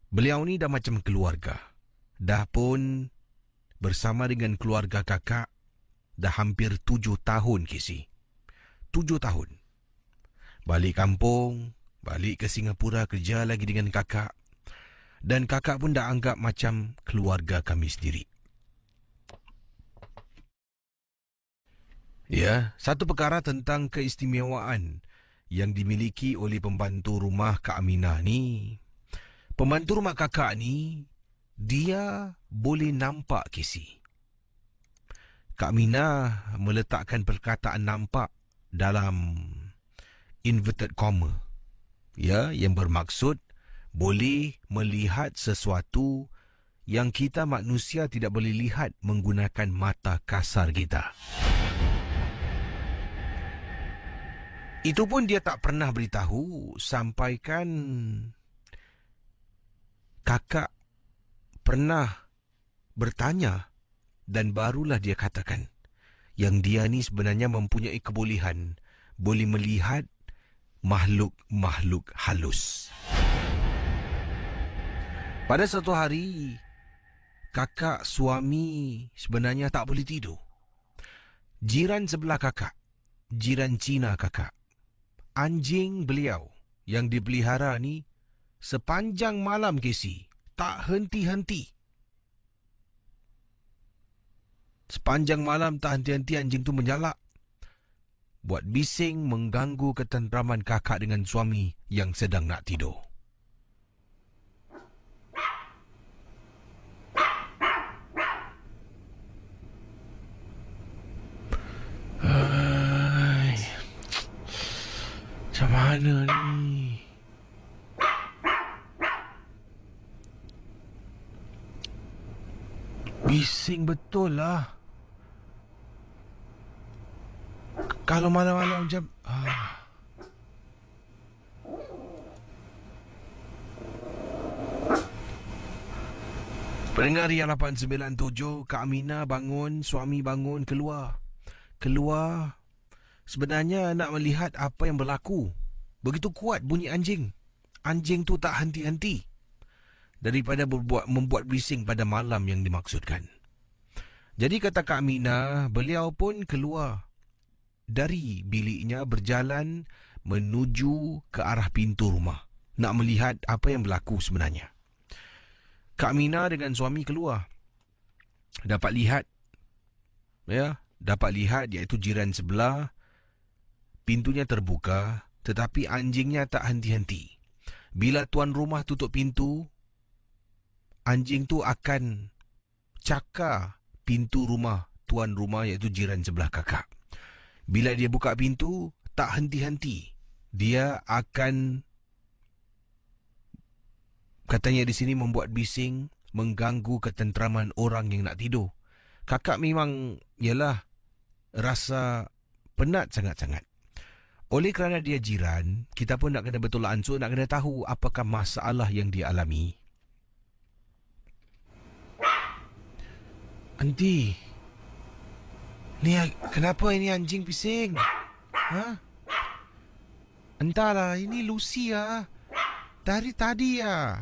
A: Beliau ni dah macam keluarga. Dah pun bersama dengan keluarga kakak dah hampir 7 tahun, Casey. 7 tahun. Balik kampung, balik ke Singapura kerja lagi dengan kakak. Dan kakak pun dah anggap macam keluarga kami sendiri. Ya, satu perkara tentang keistimewaan yang dimiliki oleh pembantu rumah Kak Aminah ni. Pembantu rumah kakak ni, dia boleh nampak, Casey. Kak Aminah meletakkan perkataan nampak dalam inverted comma. Ya, yang bermaksud boleh melihat sesuatu yang kita manusia tidak boleh lihat menggunakan mata kasar kita. Itu pun dia tak pernah beritahu sampaikan kakak pernah bertanya dan barulah dia katakan yang dia ni sebenarnya mempunyai kebolehan boleh melihat makhluk-makhluk halus. Pada satu hari, kakak suami sebenarnya tak boleh tidur. Jiran sebelah kakak, jiran Cina kakak, anjing beliau yang dipelihara ni sepanjang malam, Casey, tak henti-henti. Sepanjang malam tak henti-henti anjing tu menyalak. Buat bising mengganggu ketenteraman kakak dengan suami yang sedang nak tidur. Macam mana ni? Bising betul lah. Kalau malam-malam macam... Pendengar Ria 897, Kak Aminah bangun, suami bangun, keluar. Keluar, sebenarnya nak melihat apa yang berlaku. Begitu kuat bunyi anjing. Anjing tu tak henti-henti. Daripada membuat bising pada malam yang dimaksudkan. Jadi kata Kak Aminah, beliau pun keluar dari biliknya berjalan menuju ke arah pintu rumah. Nak melihat apa yang berlaku sebenarnya. Kak Aminah dengan suami keluar. Dapat lihat. Ya, dapat lihat iaitu jiran sebelah. Pintunya terbuka, tetapi anjingnya tak henti-henti. Bila tuan rumah tutup pintu, anjing tu akan cakar pintu rumah tuan rumah iaitu jiran sebelah kakak. Bila dia buka pintu, tak henti-henti. Dia akan, katanya di sini, membuat bising, mengganggu ketenteraman orang yang nak tidur. Kakak memang, ialah, rasa penat sangat-sangat. Oleh kerana dia jiran, kita pun nak kena betul ansur, nak kena tahu apakah masalah yang dia alami. Aunty, ni kenapa ini anjing bising? Ha? Entahlah, ini Lucy ah. Dari tadi ah.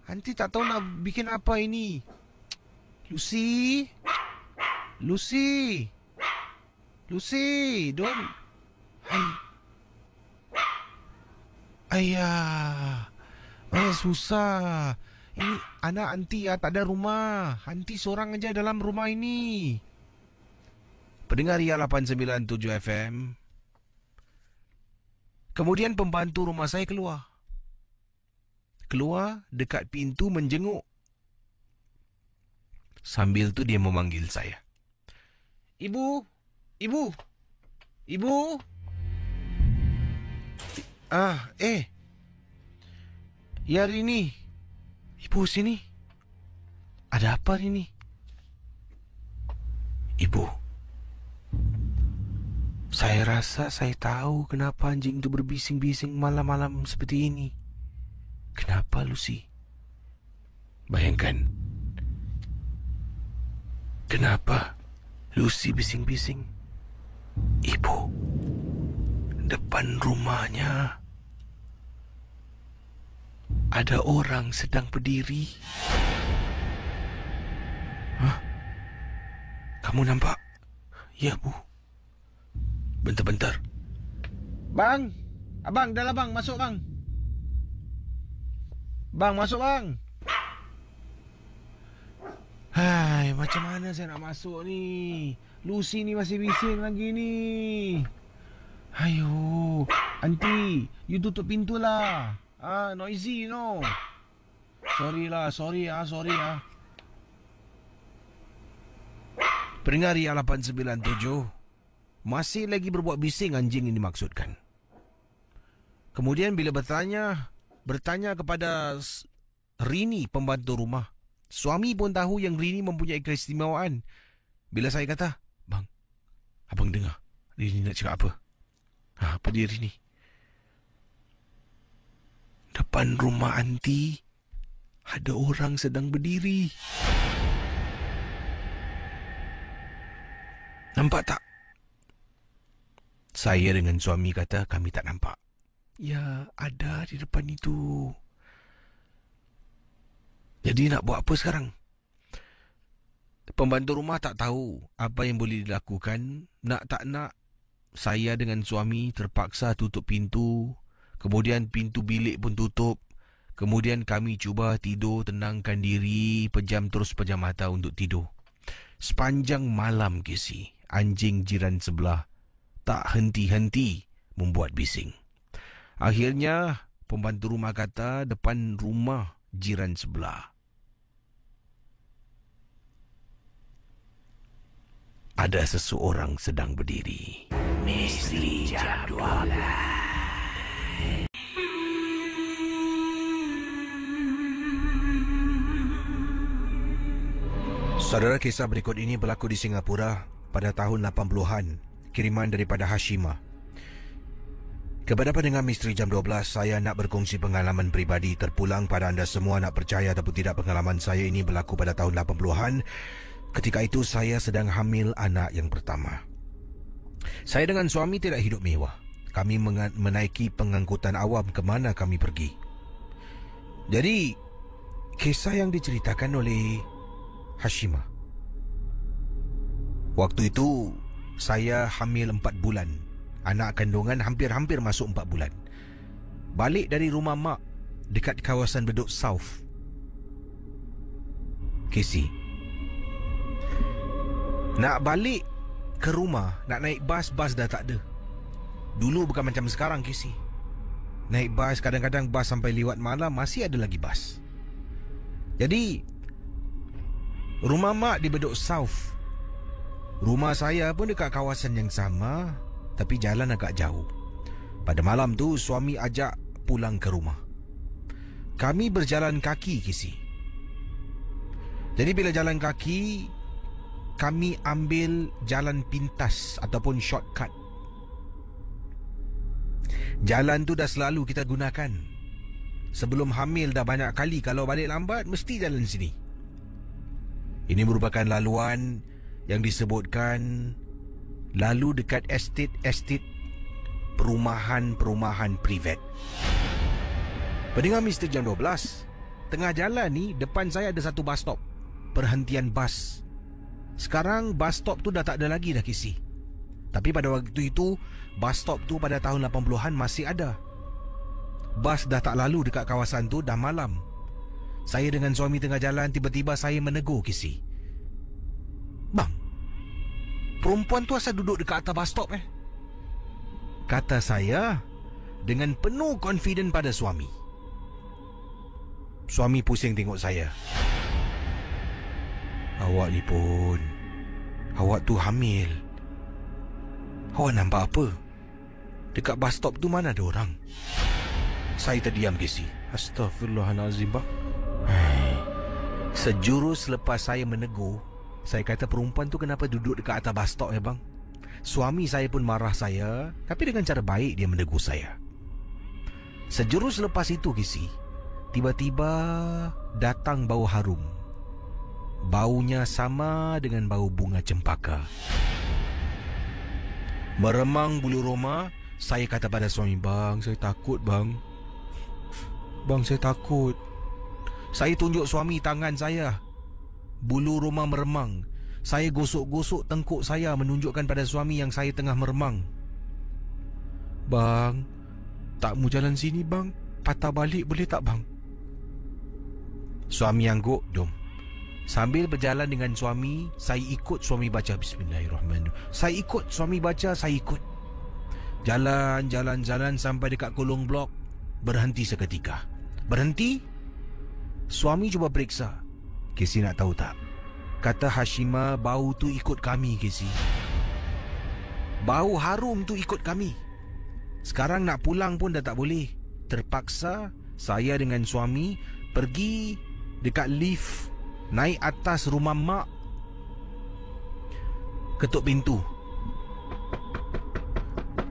A: Aunty tak tahu nak bikin apa ini. Lucy? Lucy? Lucy, don't... Ayah, susah. Ini anak aunty ya, tak ada rumah. Aunty seorang aja dalam rumah ini. Pendengar Ria 897 FM.
B: Kemudian pembantu rumah saya keluar. Keluar dekat pintu menjenguk. Sambil tu dia memanggil saya. Ibu, ibu, ibu. Ya Rini. Ibu sini. Ada apa Rini? Ibu, saya rasa saya tahu kenapa anjing itu berbising-bising malam-malam seperti ini. Kenapa Lucy? Bayangkan. Kenapa Lucy bising-bising? Ibu, depan rumahnya ada orang sedang berdiri. Hah? Kamu nampak? Ya, Bu. Bentar-bentar. Bang! Abang, dah lah bang. Masuk bang. Bang, masuk bang. Hai, macam mana saya nak masuk ni? Lucy ni masih bising lagi ni. Ayo, aunty, you tutup pintu lah. Noisy no. Sorry lah. Pendengar Ria 897, masih lagi berbuat bising anjing ini dimaksudkan. Kemudian bila bertanya kepada Rini, pembantu rumah, suami pun tahu yang Rini mempunyai keistimewaan. Bila saya kata, bang, abang dengar Rini nak cakap apa? Apa dia Rini? Depan rumah anti ada orang sedang berdiri. Nampak tak? Saya dengan suami kata kami tak nampak. Ya, ada di depan itu. Jadi nak buat apa sekarang? Pembantu rumah tak tahu apa yang boleh dilakukan. Nak tak nak, saya dengan suami terpaksa tutup pintu. Kemudian pintu bilik pun tutup. Kemudian kami cuba tidur, tenangkan diri, pejam mata untuk tidur. Sepanjang malam Casey, anjing jiran sebelah tak henti-henti membuat bising. Akhirnya pembantu rumah kata depan rumah jiran sebelah ada seseorang sedang berdiri. Misteri Jam 12. Saudara, kisah berikut ini berlaku di Singapura pada tahun 80-an. Kiriman daripada Hashima. Kepada pendengar Misteri Jam 12, saya nak berkongsi pengalaman peribadi. Terpulang pada anda semua, nak percaya ataupun tidak, pengalaman saya ini berlaku pada tahun 80-an. Ketika itu saya sedang hamil anak yang pertama. Saya dengan suami tidak hidup mewah. Kami menaiki pengangkutan awam ke mana kami pergi. Jadi, kisah yang diceritakan oleh Hashima. Waktu itu saya hamil 4 bulan. Anak kandungan hampir-hampir masuk 4 bulan. Balik dari rumah mak dekat kawasan Bedok South. Casey, nak balik ke rumah, nak naik bas dah tak ada. Dulu bukan macam sekarang Casey. Naik bas, kadang-kadang bas sampai lewat malam masih ada lagi bas. Jadi rumah mak di Bedok South. Rumah saya pun dekat kawasan yang sama, tapi jalan agak jauh. Pada malam tu suami ajak pulang ke rumah. Kami berjalan kaki Casey. Jadi bila jalan kaki, kami ambil jalan pintas ataupun shortcut. Jalan tu dah selalu kita gunakan. Sebelum hamil dah banyak kali kalau balik lambat mesti jalan sini. Ini merupakan laluan yang disebutkan lalu dekat estate perumahan privat. Pendengar Misteri Jam 12, tengah jalan ni depan saya ada satu bus stop, perhentian bas. Sekarang bus stop tu dah tak ada lagi dah Casey. Tapi pada waktu itu bus stop tu pada tahun 80-an masih ada. Bas dah tak lalu dekat kawasan tu, dah malam. Saya dengan suami tengah jalan, tiba-tiba saya menegur Casey. Bang, perempuan tu asal duduk dekat atas bus stop Kata saya, dengan penuh confident pada suami. Suami pusing tengok saya. Awak ni pun, awak tu hamil. Awak nampak apa? Dekat bus stop tu mana ada orang? Saya terdiam, Casey. Astaghfirullahalazim, bang. Sejurus lepas saya menegur, saya kata, perempuan tu kenapa duduk dekat atas bus stop ya, bang? Suami saya pun marah saya, tapi dengan cara baik dia menegur saya. Sejurus lepas itu, Casey, tiba-tiba datang bau harum. Baunya sama dengan bau bunga cempaka. Meremang bulu roma, saya kata pada suami, bang, saya takut, bang. Bang, saya takut. Saya tunjuk suami tangan saya. Bulu roma meremang. Saya gosok-gosok tengkuk saya menunjukkan pada suami yang saya tengah meremang. Bang, tak mau jalan sini, bang. Patah balik boleh tak, bang? Suami angguk, dom. Sambil berjalan dengan suami, saya ikut suami baca Bismillahirrahmanirrahim. Saya ikut suami baca, saya ikut. Jalan sampai dekat kolong blok. Berhenti seketika. Berhenti. Suami cuba periksa. Casey nak tahu tak? Kata Hashimah, bau tu ikut kami, Casey. Bau harum tu ikut kami. Sekarang nak pulang pun dah tak boleh. Terpaksa saya dengan suami pergi dekat lift, naik atas rumah mak. Ketuk pintu.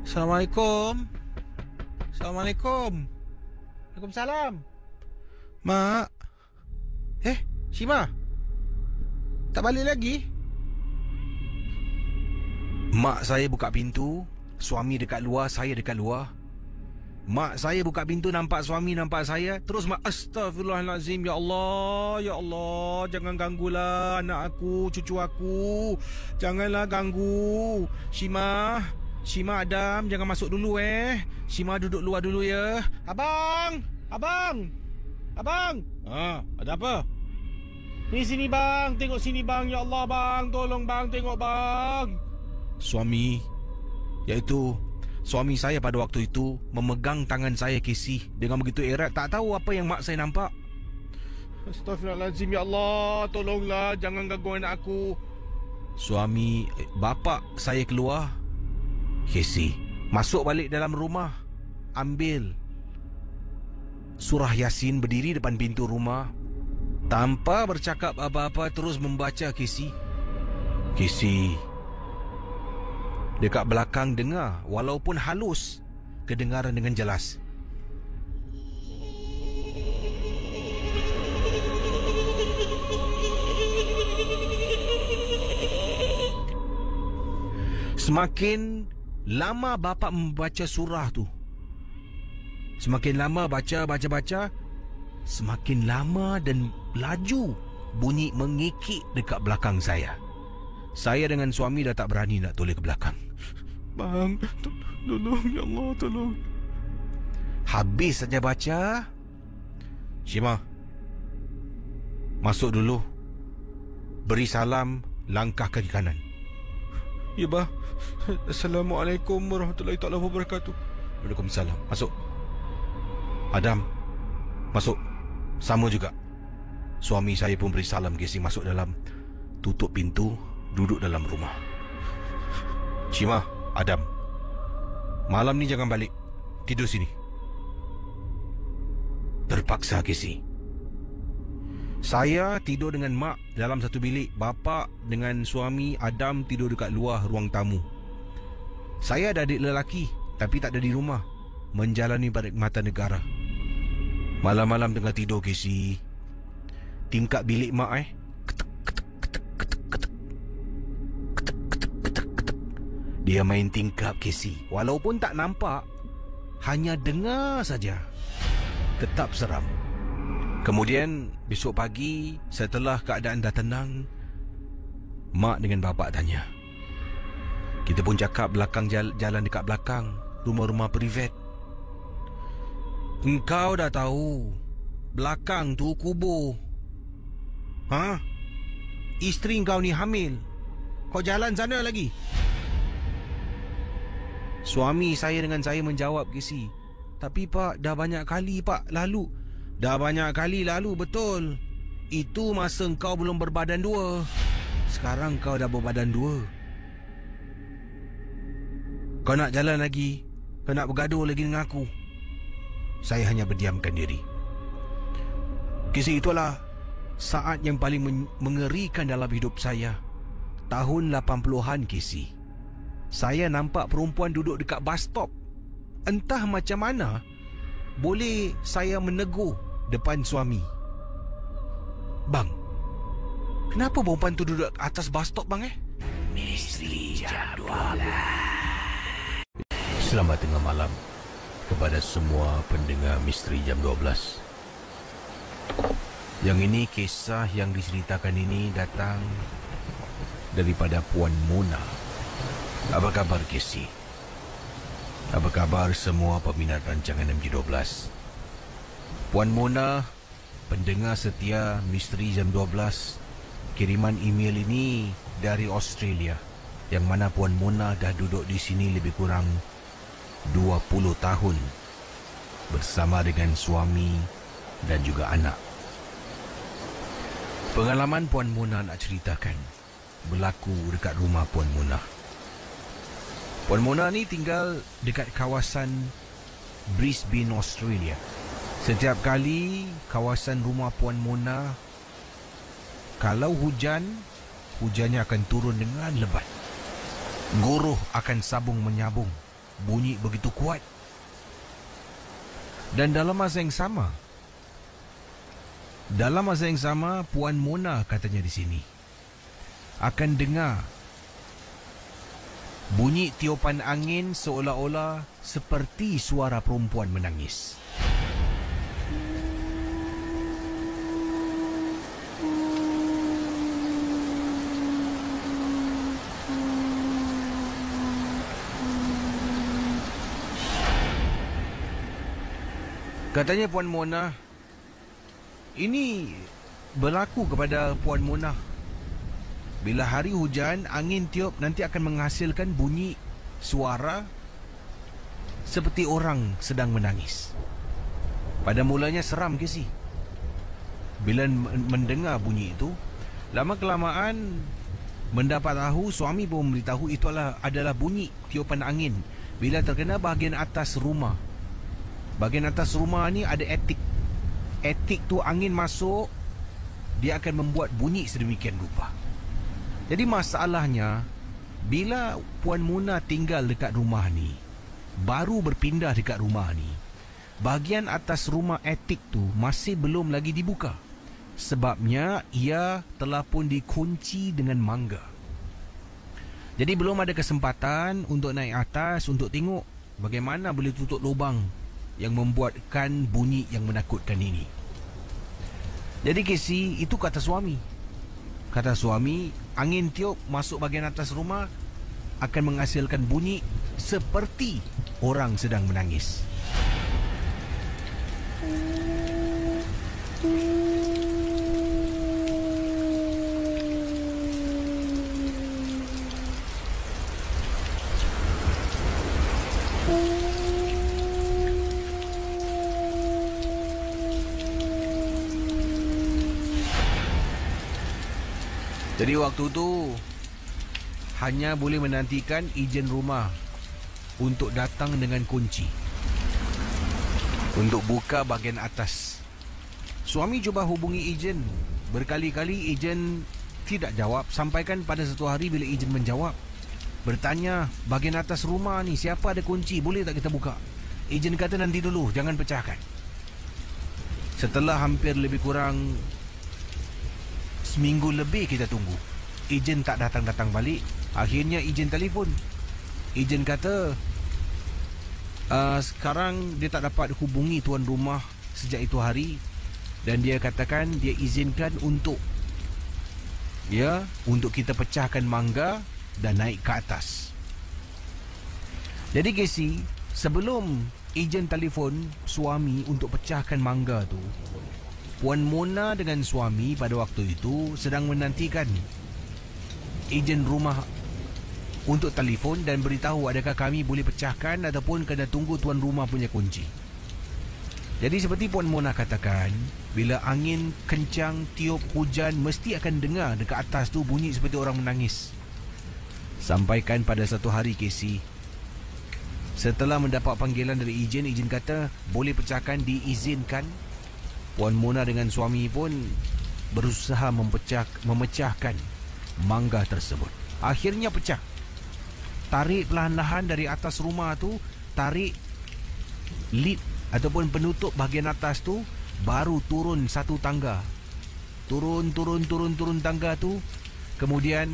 B: Assalamualaikum. Assalamualaikum. Waalaikumsalam. Mak. Shima, tak balik lagi? Mak saya buka pintu. Suami dekat luar, saya dekat luar. Mak saya buka pintu, nampak suami, nampak saya. Terus mak, astaghfirullahalazim. Ya Allah, jangan ganggulah anak aku, cucu aku. Janganlah ganggu. Shima, Adam, jangan masuk dulu Shima duduk luar dulu ya. Abang. Ada apa? Ni sini bang, tengok sini bang. Ya Allah bang, tolong bang, tengok bang. Suami, iaitu suami saya pada waktu itu memegang tangan saya, Casey, dengan begitu erat. Tak tahu apa yang mak saya nampak. Astaghfirullahaladzim. Ya Allah, tolonglah, jangan ganggu anak aku. Suami, bapa saya keluar, Casey, masuk balik dalam rumah, ambil surah Yasin, berdiri depan pintu rumah. Tanpa bercakap apa-apa, terus membaca, Casey. Dekat belakang dengar, walaupun halus, kedengaran dengan jelas. Semakin lama bapa membaca surah tu, semakin lama baca, semakin lama dan laju bunyi mengikik dekat belakang saya. Saya dengan suami dah tak berani nak toleh ke belakang. Bang, tolong ya Allah, tolong. Habis saja baca, Shima, masuk dulu, beri salam, langkah kaki kanan. Ya bah. Assalamualaikum warahmatullahi taala wabarakatuh. Waalaikumsalam. Masuk. Adam, masuk. Sama juga. Suami saya pun beri salam, Casey, masuk dalam, tutup pintu, duduk dalam rumah. Shima, Adam, malam ni jangan balik, tidur sini. Terpaksa, Casey. Saya tidur dengan mak dalam satu bilik. Bapa dengan suami Adam tidur dekat luar ruang tamu. Saya ada adik lelaki, tapi tak ada di rumah, menjalani perkhidmatan negara. Malam-malam tengah tidur, Casey, tingkap bilik mak dia main tingkap, Casey. Walaupun tak nampak, hanya dengar saja, tetap seram. Kemudian besok pagi, setelah keadaan dah tenang, mak dengan bapa tanya. Kita pun cakap belakang jalan dekat belakang, rumah-rumah privat. Engkau dah tahu, belakang tu kubur. Isteri kau ni hamil, kau jalan sana lagi. Suami saya dengan saya menjawab, Casey,
D: Tapi Pak, dah banyak kali Pak lalu. Dah banyak kali lalu, betul. Itu masa kau belum berbadan dua. Sekarang kau dah berbadan dua. Kau nak jalan lagi? Kau nak bergaduh lagi dengan aku? Saya hanya berdiamkan diri. Kisah itulah saat yang paling mengerikan dalam hidup saya. Tahun 80-an, Casey. Saya nampak perempuan duduk dekat bus stop. Entah macam mana boleh saya menegur depan suami. Bang, kenapa perempuan tu duduk atas bus stop bang
B: Misteri Jam 12. Selamat tengah malam kepada semua pendengar Misteri Jam 12. Yang ini kisah yang diceritakan ini datang daripada Puan Mona. Apa kabar Casey? Apa kabar semua peminat rancangan MJ12? Puan Mona, pendengar setia Misteri Jam 12, kiriman email ini dari Australia, yang mana Puan Mona dah duduk di sini lebih kurang 20 tahun bersama dengan suami dan juga anak. Pengalaman Puan Mona nak ceritakan berlaku dekat rumah Puan Mona. Puan Mona ni tinggal dekat kawasan Brisbane, Australia. Setiap kali kawasan rumah Puan Mona, kalau hujan, hujannya akan turun dengan lebat. Guruh akan sabung menyabung, bunyi begitu kuat. Dan dalam masa yang sama, Puan Mona katanya di sini akan dengar bunyi tiupan angin seolah-olah seperti suara perempuan menangis. Katanya Puan Mona, ini berlaku kepada Puan Mona. Bila hari hujan, angin tiup nanti akan menghasilkan bunyi suara seperti orang sedang menangis. Pada mulanya seram ke si? Bila mendengar bunyi itu, lama-kelamaan mendapat tahu, suami pun memberitahu itu adalah bunyi tiupan angin bila terkena bahagian atas rumah. Bahagian atas rumah ni ada attic. Attic tu angin masuk, dia akan membuat bunyi sedemikian rupa. Jadi masalahnya, bila Puan Mona tinggal dekat rumah ni, baru berpindah dekat rumah ni, bahagian atas rumah attic tu masih belum lagi dibuka. Sebabnya ia telah pun dikunci dengan mangga. Jadi belum ada kesempatan untuk naik atas untuk tengok bagaimana boleh tutup lubang yang membuatkan bunyi yang menakutkan ini. Jadi Casey, itu kata suami. Kata suami, angin tiup masuk bahagian atas rumah akan menghasilkan bunyi seperti orang sedang menangis. Jadi waktu tu hanya boleh menantikan ejen rumah untuk datang dengan kunci untuk buka bahagian atas. Suami cuba hubungi ejen berkali-kali, ejen tidak jawab. Sampaikan pada satu hari bila ejen menjawab, bertanya, bahagian atas rumah ni siapa ada kunci, boleh tak kita buka? Ejen kata nanti dulu, jangan pecahkan. Setelah hampir lebih kurang seminggu lebih kita tunggu, ejen tak datang-datang balik. Akhirnya ejen telefon. Ejen kata sekarang dia tak dapat hubungi tuan rumah sejak itu hari, dan dia katakan dia izinkan untuk kita pecahkan mangga dan naik ke atas. Jadi Casey, sebelum ejen telefon suami untuk pecahkan mangga tu, Puan Mona dengan suami pada waktu itu sedang menantikan ejen rumah untuk telefon dan beritahu adakah kami boleh pecahkan ataupun kena tunggu tuan rumah punya kunci.
D: Jadi seperti Puan Mona katakan, bila angin kencang tiup hujan, mesti akan dengar dekat atas tu bunyi seperti orang menangis. Sampaikan pada satu hari Casey, setelah mendapat panggilan dari ejen kata boleh pecahkan, diizinkan. Puan Mona dengan suami pun berusaha memecahkan mangga tersebut. Akhirnya pecah. Tarik perlahan-lahan dari atas rumah tu, tarik lid ataupun penutup bahagian atas tu, baru turun satu tangga. Turun tangga tu. Kemudian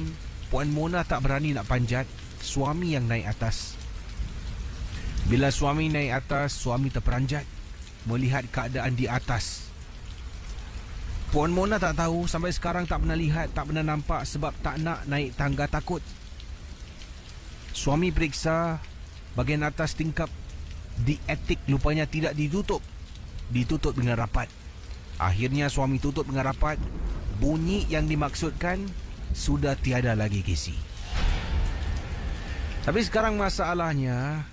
D: Puan Mona tak berani nak panjat, suami yang naik atas. Bila suami naik atas, suami terperanjat melihat keadaan di atas. Puan Mona tak tahu, sampai sekarang tak pernah lihat, tak pernah nampak sebab tak nak naik tangga, takut. Suami periksa bahagian atas tingkap di attic, lupanya tidak ditutup. Ditutup dengan rapat. Akhirnya suami tutup dengan rapat. Bunyi yang dimaksudkan sudah tiada lagi, Casey. Tapi sekarang masalahnya,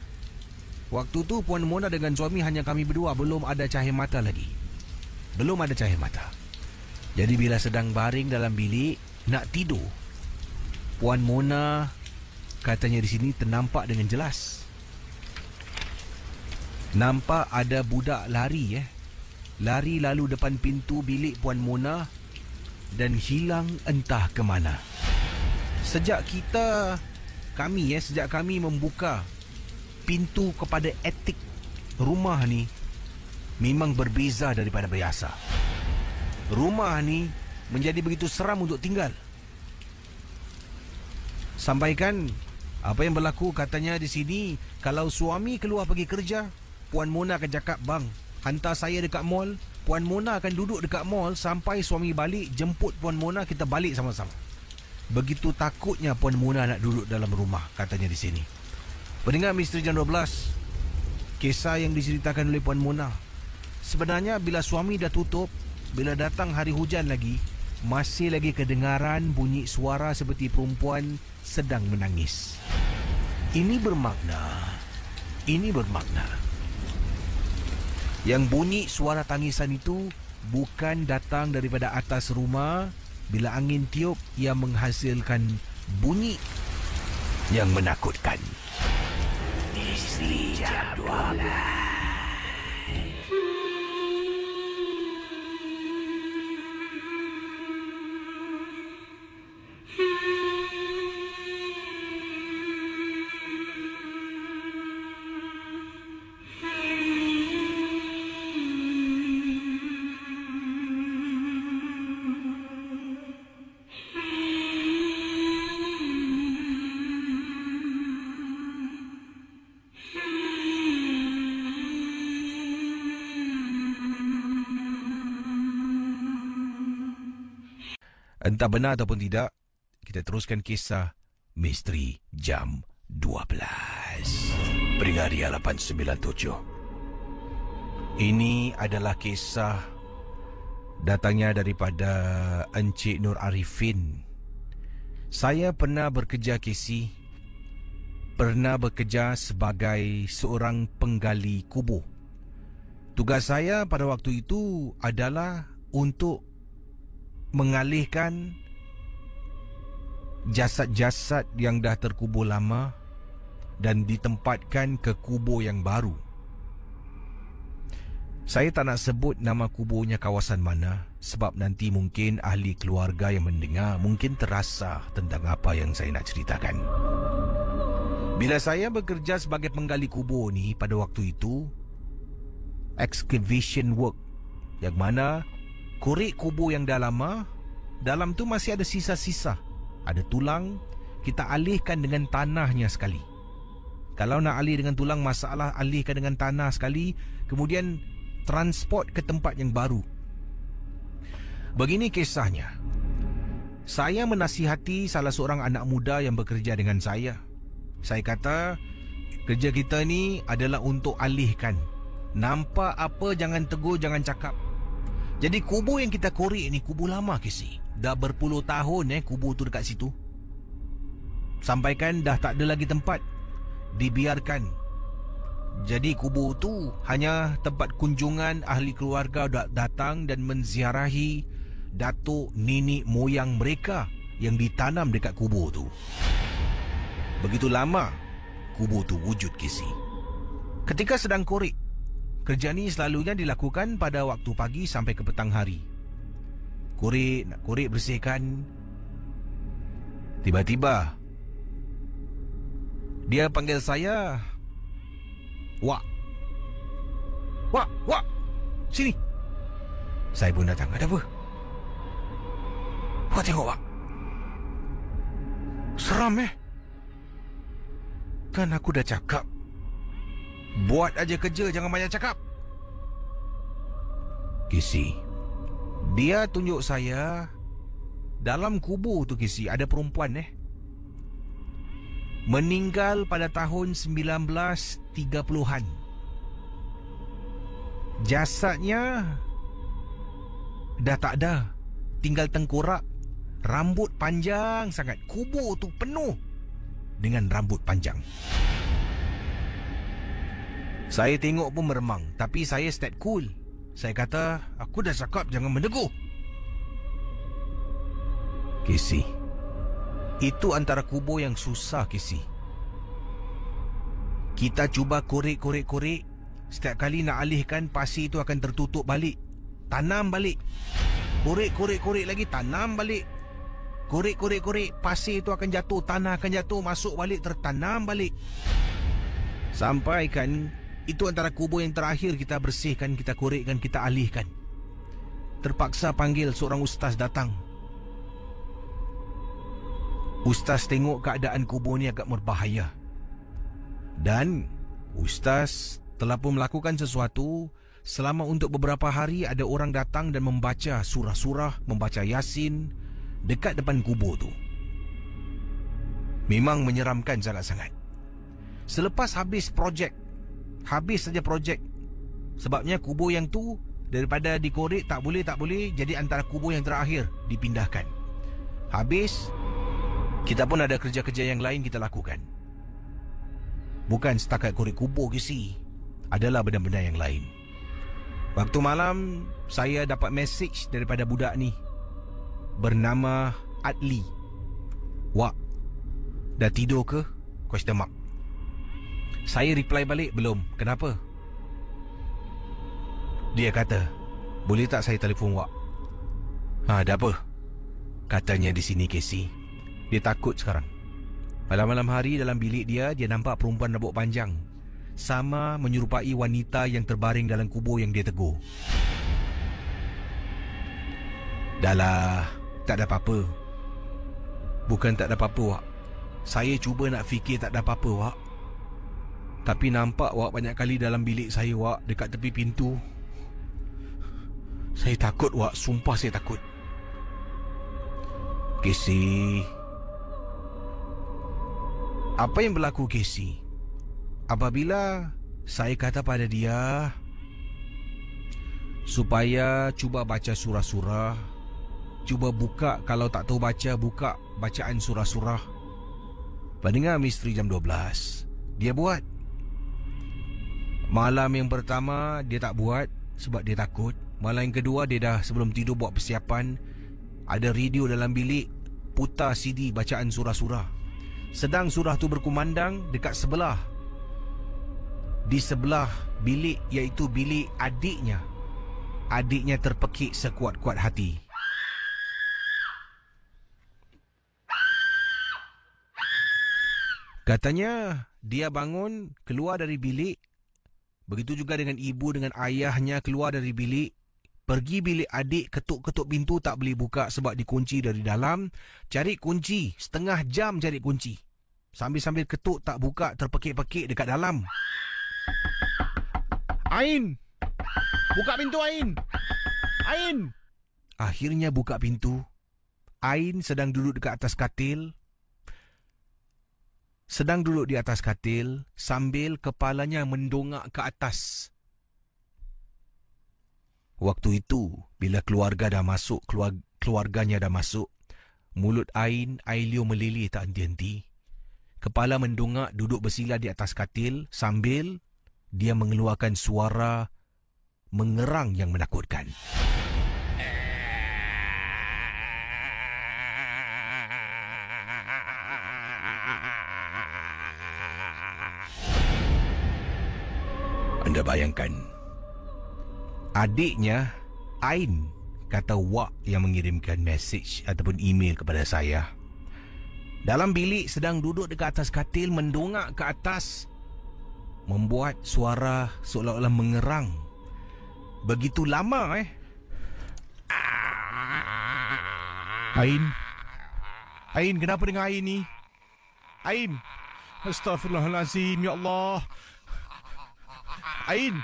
D: waktu tu Puan Mona dengan suami hanya kami berdua, belum ada cahaya mata lagi. Belum ada cahaya mata. Jadi bila sedang baring dalam bilik nak tidur, Puan Mona katanya di sini ternampak dengan jelas. Nampak ada budak lari Lari lalu depan pintu bilik Puan Mona dan hilang entah ke mana. Sejak kami membuka pintu kepada attic rumah ni, memang berbeza daripada biasa. Rumah ni menjadi begitu seram untuk tinggal. Sampaikan apa yang berlaku, katanya di sini, kalau suami keluar pergi kerja, Puan Mona akan cakap, bang, hantar saya dekat mall. Puan Mona akan duduk dekat mall sampai suami balik, jemput Puan Mona, kita balik sama-sama. Begitu takutnya Puan Mona nak duduk dalam rumah, katanya di sini. Pendengar Misteri Jam 12, kisah yang diceritakan oleh Puan Mona. Sebenarnya bila suami dah tutup, bila datang hari hujan lagi, masih lagi kedengaran bunyi suara seperti perempuan sedang menangis. Ini bermakna yang bunyi suara tangisan itu bukan datang daripada atas rumah. Bila angin tiup, ia menghasilkan bunyi yang menakutkan. Misteri Jam 12. Entah benar ataupun tidak, kita teruskan kisah Misteri Jam 12. Peringari 897. Ini adalah kisah datangnya daripada Encik Nur Arifin. Saya pernah bekerja, Casey. Pernah bekerja sebagai seorang penggali kubur. Tugas saya pada waktu itu adalah untuk mengalihkan jasad-jasad yang dah terkubur lama dan ditempatkan ke kubur yang baru. Saya tak nak sebut nama kuburnya kawasan mana, sebab nanti mungkin ahli keluarga yang mendengar mungkin terasa tentang apa yang saya nak ceritakan. Bila saya bekerja sebagai penggali kubur ni, pada waktu itu excavation work, yang mana korek kubur yang dah lama, dalam tu masih ada sisa-sisa, ada tulang, kita alihkan dengan tanahnya sekali. Kalau nak alih dengan tulang, masalah alihkan dengan tanah sekali, kemudian transport ke tempat yang baru. Begini kisahnya. Saya menasihati salah seorang anak muda yang bekerja dengan saya. Saya kata, kerja kita ni adalah untuk alihkan. Nampak apa jangan tegur, jangan cakap. Jadi kubur yang kita korek ni kubur lama, Casey. Dah berpuluh tahun kubur tu dekat situ. Sampaikan dah tak ada lagi tempat, dibiarkan. Jadi kubur tu hanya tempat kunjungan ahli keluarga datang dan menziarahi datuk nenek moyang mereka yang ditanam dekat kubur tu. Begitu lama kubur tu wujud, Casey. Ketika sedang korek, kerja ni selalunya dilakukan pada waktu pagi sampai ke petang hari. Nak korek bersihkan. Tiba-tiba dia panggil saya, Wak. Wak, sini. Saya pun datang. Ada apa? Wak, tengok, Wak. Seram Kan aku dah cakap, buat aja kerja, jangan banyak cakap. Casey, dia tunjuk saya dalam kubur tu, Casey, ada perempuan meninggal pada tahun 1930-an. Jasadnya dah tak ada, tinggal tengkorak, rambut panjang sangat. Kubur tu penuh dengan rambut panjang. Saya tengok pun meremang, tapi saya stay cool. Saya kata, aku dah cakap jangan mendeguh. Casey, itu antara kubur yang susah, Casey. Kita cuba korek. Setiap kali nak alihkan, pasir itu akan tertutup balik. Tanam balik. Korek lagi, tanam balik. Korek, pasir itu akan jatuh, tanah akan jatuh, masuk balik, tertanam balik. Sampai kan, itu antara kubur yang terakhir kita bersihkan, kita korekkan, kita alihkan. Terpaksa panggil seorang ustaz datang. Ustaz tengok keadaan kubur ni agak berbahaya. Dan ustaz telah pun melakukan sesuatu. Selama untuk beberapa hari ada orang datang dan membaca surah-surah, membaca Yasin dekat depan kubur tu. Memang menyeramkan sangat-sangat. Selepas habis saja projek. Sebabnya kubur yang tu daripada dikorek tak boleh, jadi antara kubur yang terakhir dipindahkan. Habis, kita pun ada kerja-kerja yang lain kita lakukan. Bukan setakat korek kubur, Casey. Adalah benda-benda yang lain. Waktu malam, saya dapat mesej daripada budak ni bernama Adli. Wak, dah tidur ke? Question mark. Saya reply balik, belum. Kenapa? Dia kata, boleh tak saya telefon Wak? Ada apa? Katanya di sini, Casey, dia takut sekarang. Malam-malam hari dalam bilik dia nampak perempuan rambut panjang, sama menyerupai wanita yang terbaring dalam kubur yang dia tegur. Dahlah, tak ada apa-apa. Bukan tak ada apa-apa, Wak. Saya cuba nak fikir tak ada apa-apa, Wak. Tapi nampak Wak banyak kali dalam bilik saya, Wak, dekat tepi pintu. Saya takut, Wak. Sumpah saya takut. Casey, apa yang berlaku, Casey? Apabila saya kata pada dia supaya cuba baca surah-surah, cuba buka, kalau tak tahu baca, buka bacaan surah-surah, pendengar misteri jam 12, dia buat. Malam yang pertama dia tak buat sebab dia takut. Malam yang kedua dia dah sebelum tidur buat persiapan. Ada radio dalam bilik, putar CD bacaan surah-surah. Sedang surah tu berkumandang dekat sebelah, di sebelah bilik, iaitu bilik adiknya. Adiknya terpekik sekuat-kuat hati. Katanya dia bangun, keluar dari bilik. Begitu juga dengan ibu dengan ayahnya keluar dari bilik, pergi bilik adik, ketuk-ketuk pintu tak boleh buka sebab dikunci dari dalam. Cari kunci, setengah jam cari kunci. Sambil-sambil ketuk tak buka, terpekik-pekik dekat dalam. Ain! Buka pintu, Ain! Ain! Akhirnya buka pintu. Ain sedang duduk dekat atas katil. Sedang duduk di atas katil sambil kepalanya mendongak ke atas. Waktu itu, bila keluarganya dah masuk, mulut Ain, air liur melilih tak henti-henti. Kepala mendongak, duduk bersila di atas katil sambil dia mengeluarkan suara mengerang yang menakutkan. Anda bayangkan, adiknya, Ain, kata Wak yang mengirimkan mesej ataupun email kepada saya. Dalam bilik sedang duduk dekat atas katil mendongak ke atas, membuat suara seolah-olah mengerang. Begitu lama Ain, kenapa dengan Ain ni? Ain, astaghfirullahalazim, ya Allah. Ain,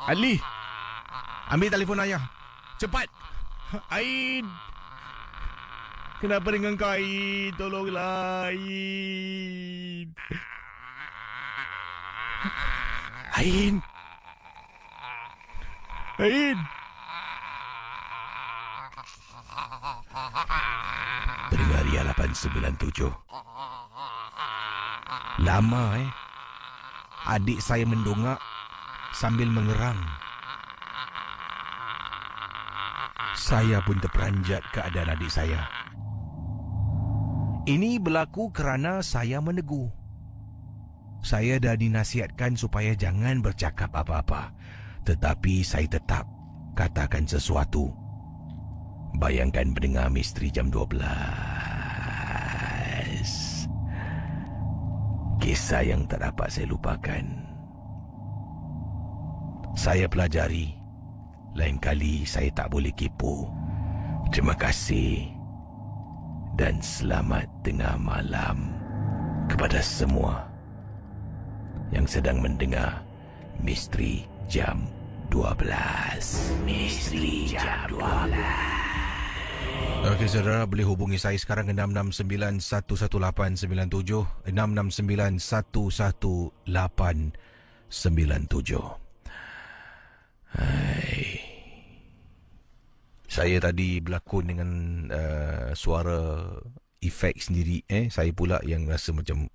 D: Ali, ambil telefon ayah, cepat. Ain, kenapa dengan kau, Ain? Tolonglah, Ain. Ain. Pendengar Ria 897. Lama adik saya mendongak sambil mengerang. Saya pun terperanjat keadaan adik saya. Ini berlaku kerana saya menegur. Saya dah dinasihatkan supaya jangan bercakap apa-apa, tetapi saya tetap katakan sesuatu. Bayangkan pendengar misteri jam 12. Kisah yang tak dapat saya lupakan. Saya pelajari, lain kali saya tak boleh kepo. Terima kasih dan selamat tengah malam kepada semua yang sedang mendengar Misteri Jam 12. Misteri Jam 12. Okey, saudara boleh hubungi saya sekarang ke 669-11897, 669-11897. Hai. Saya tadi berlakon dengan suara efek sendiri. Saya pula yang rasa macam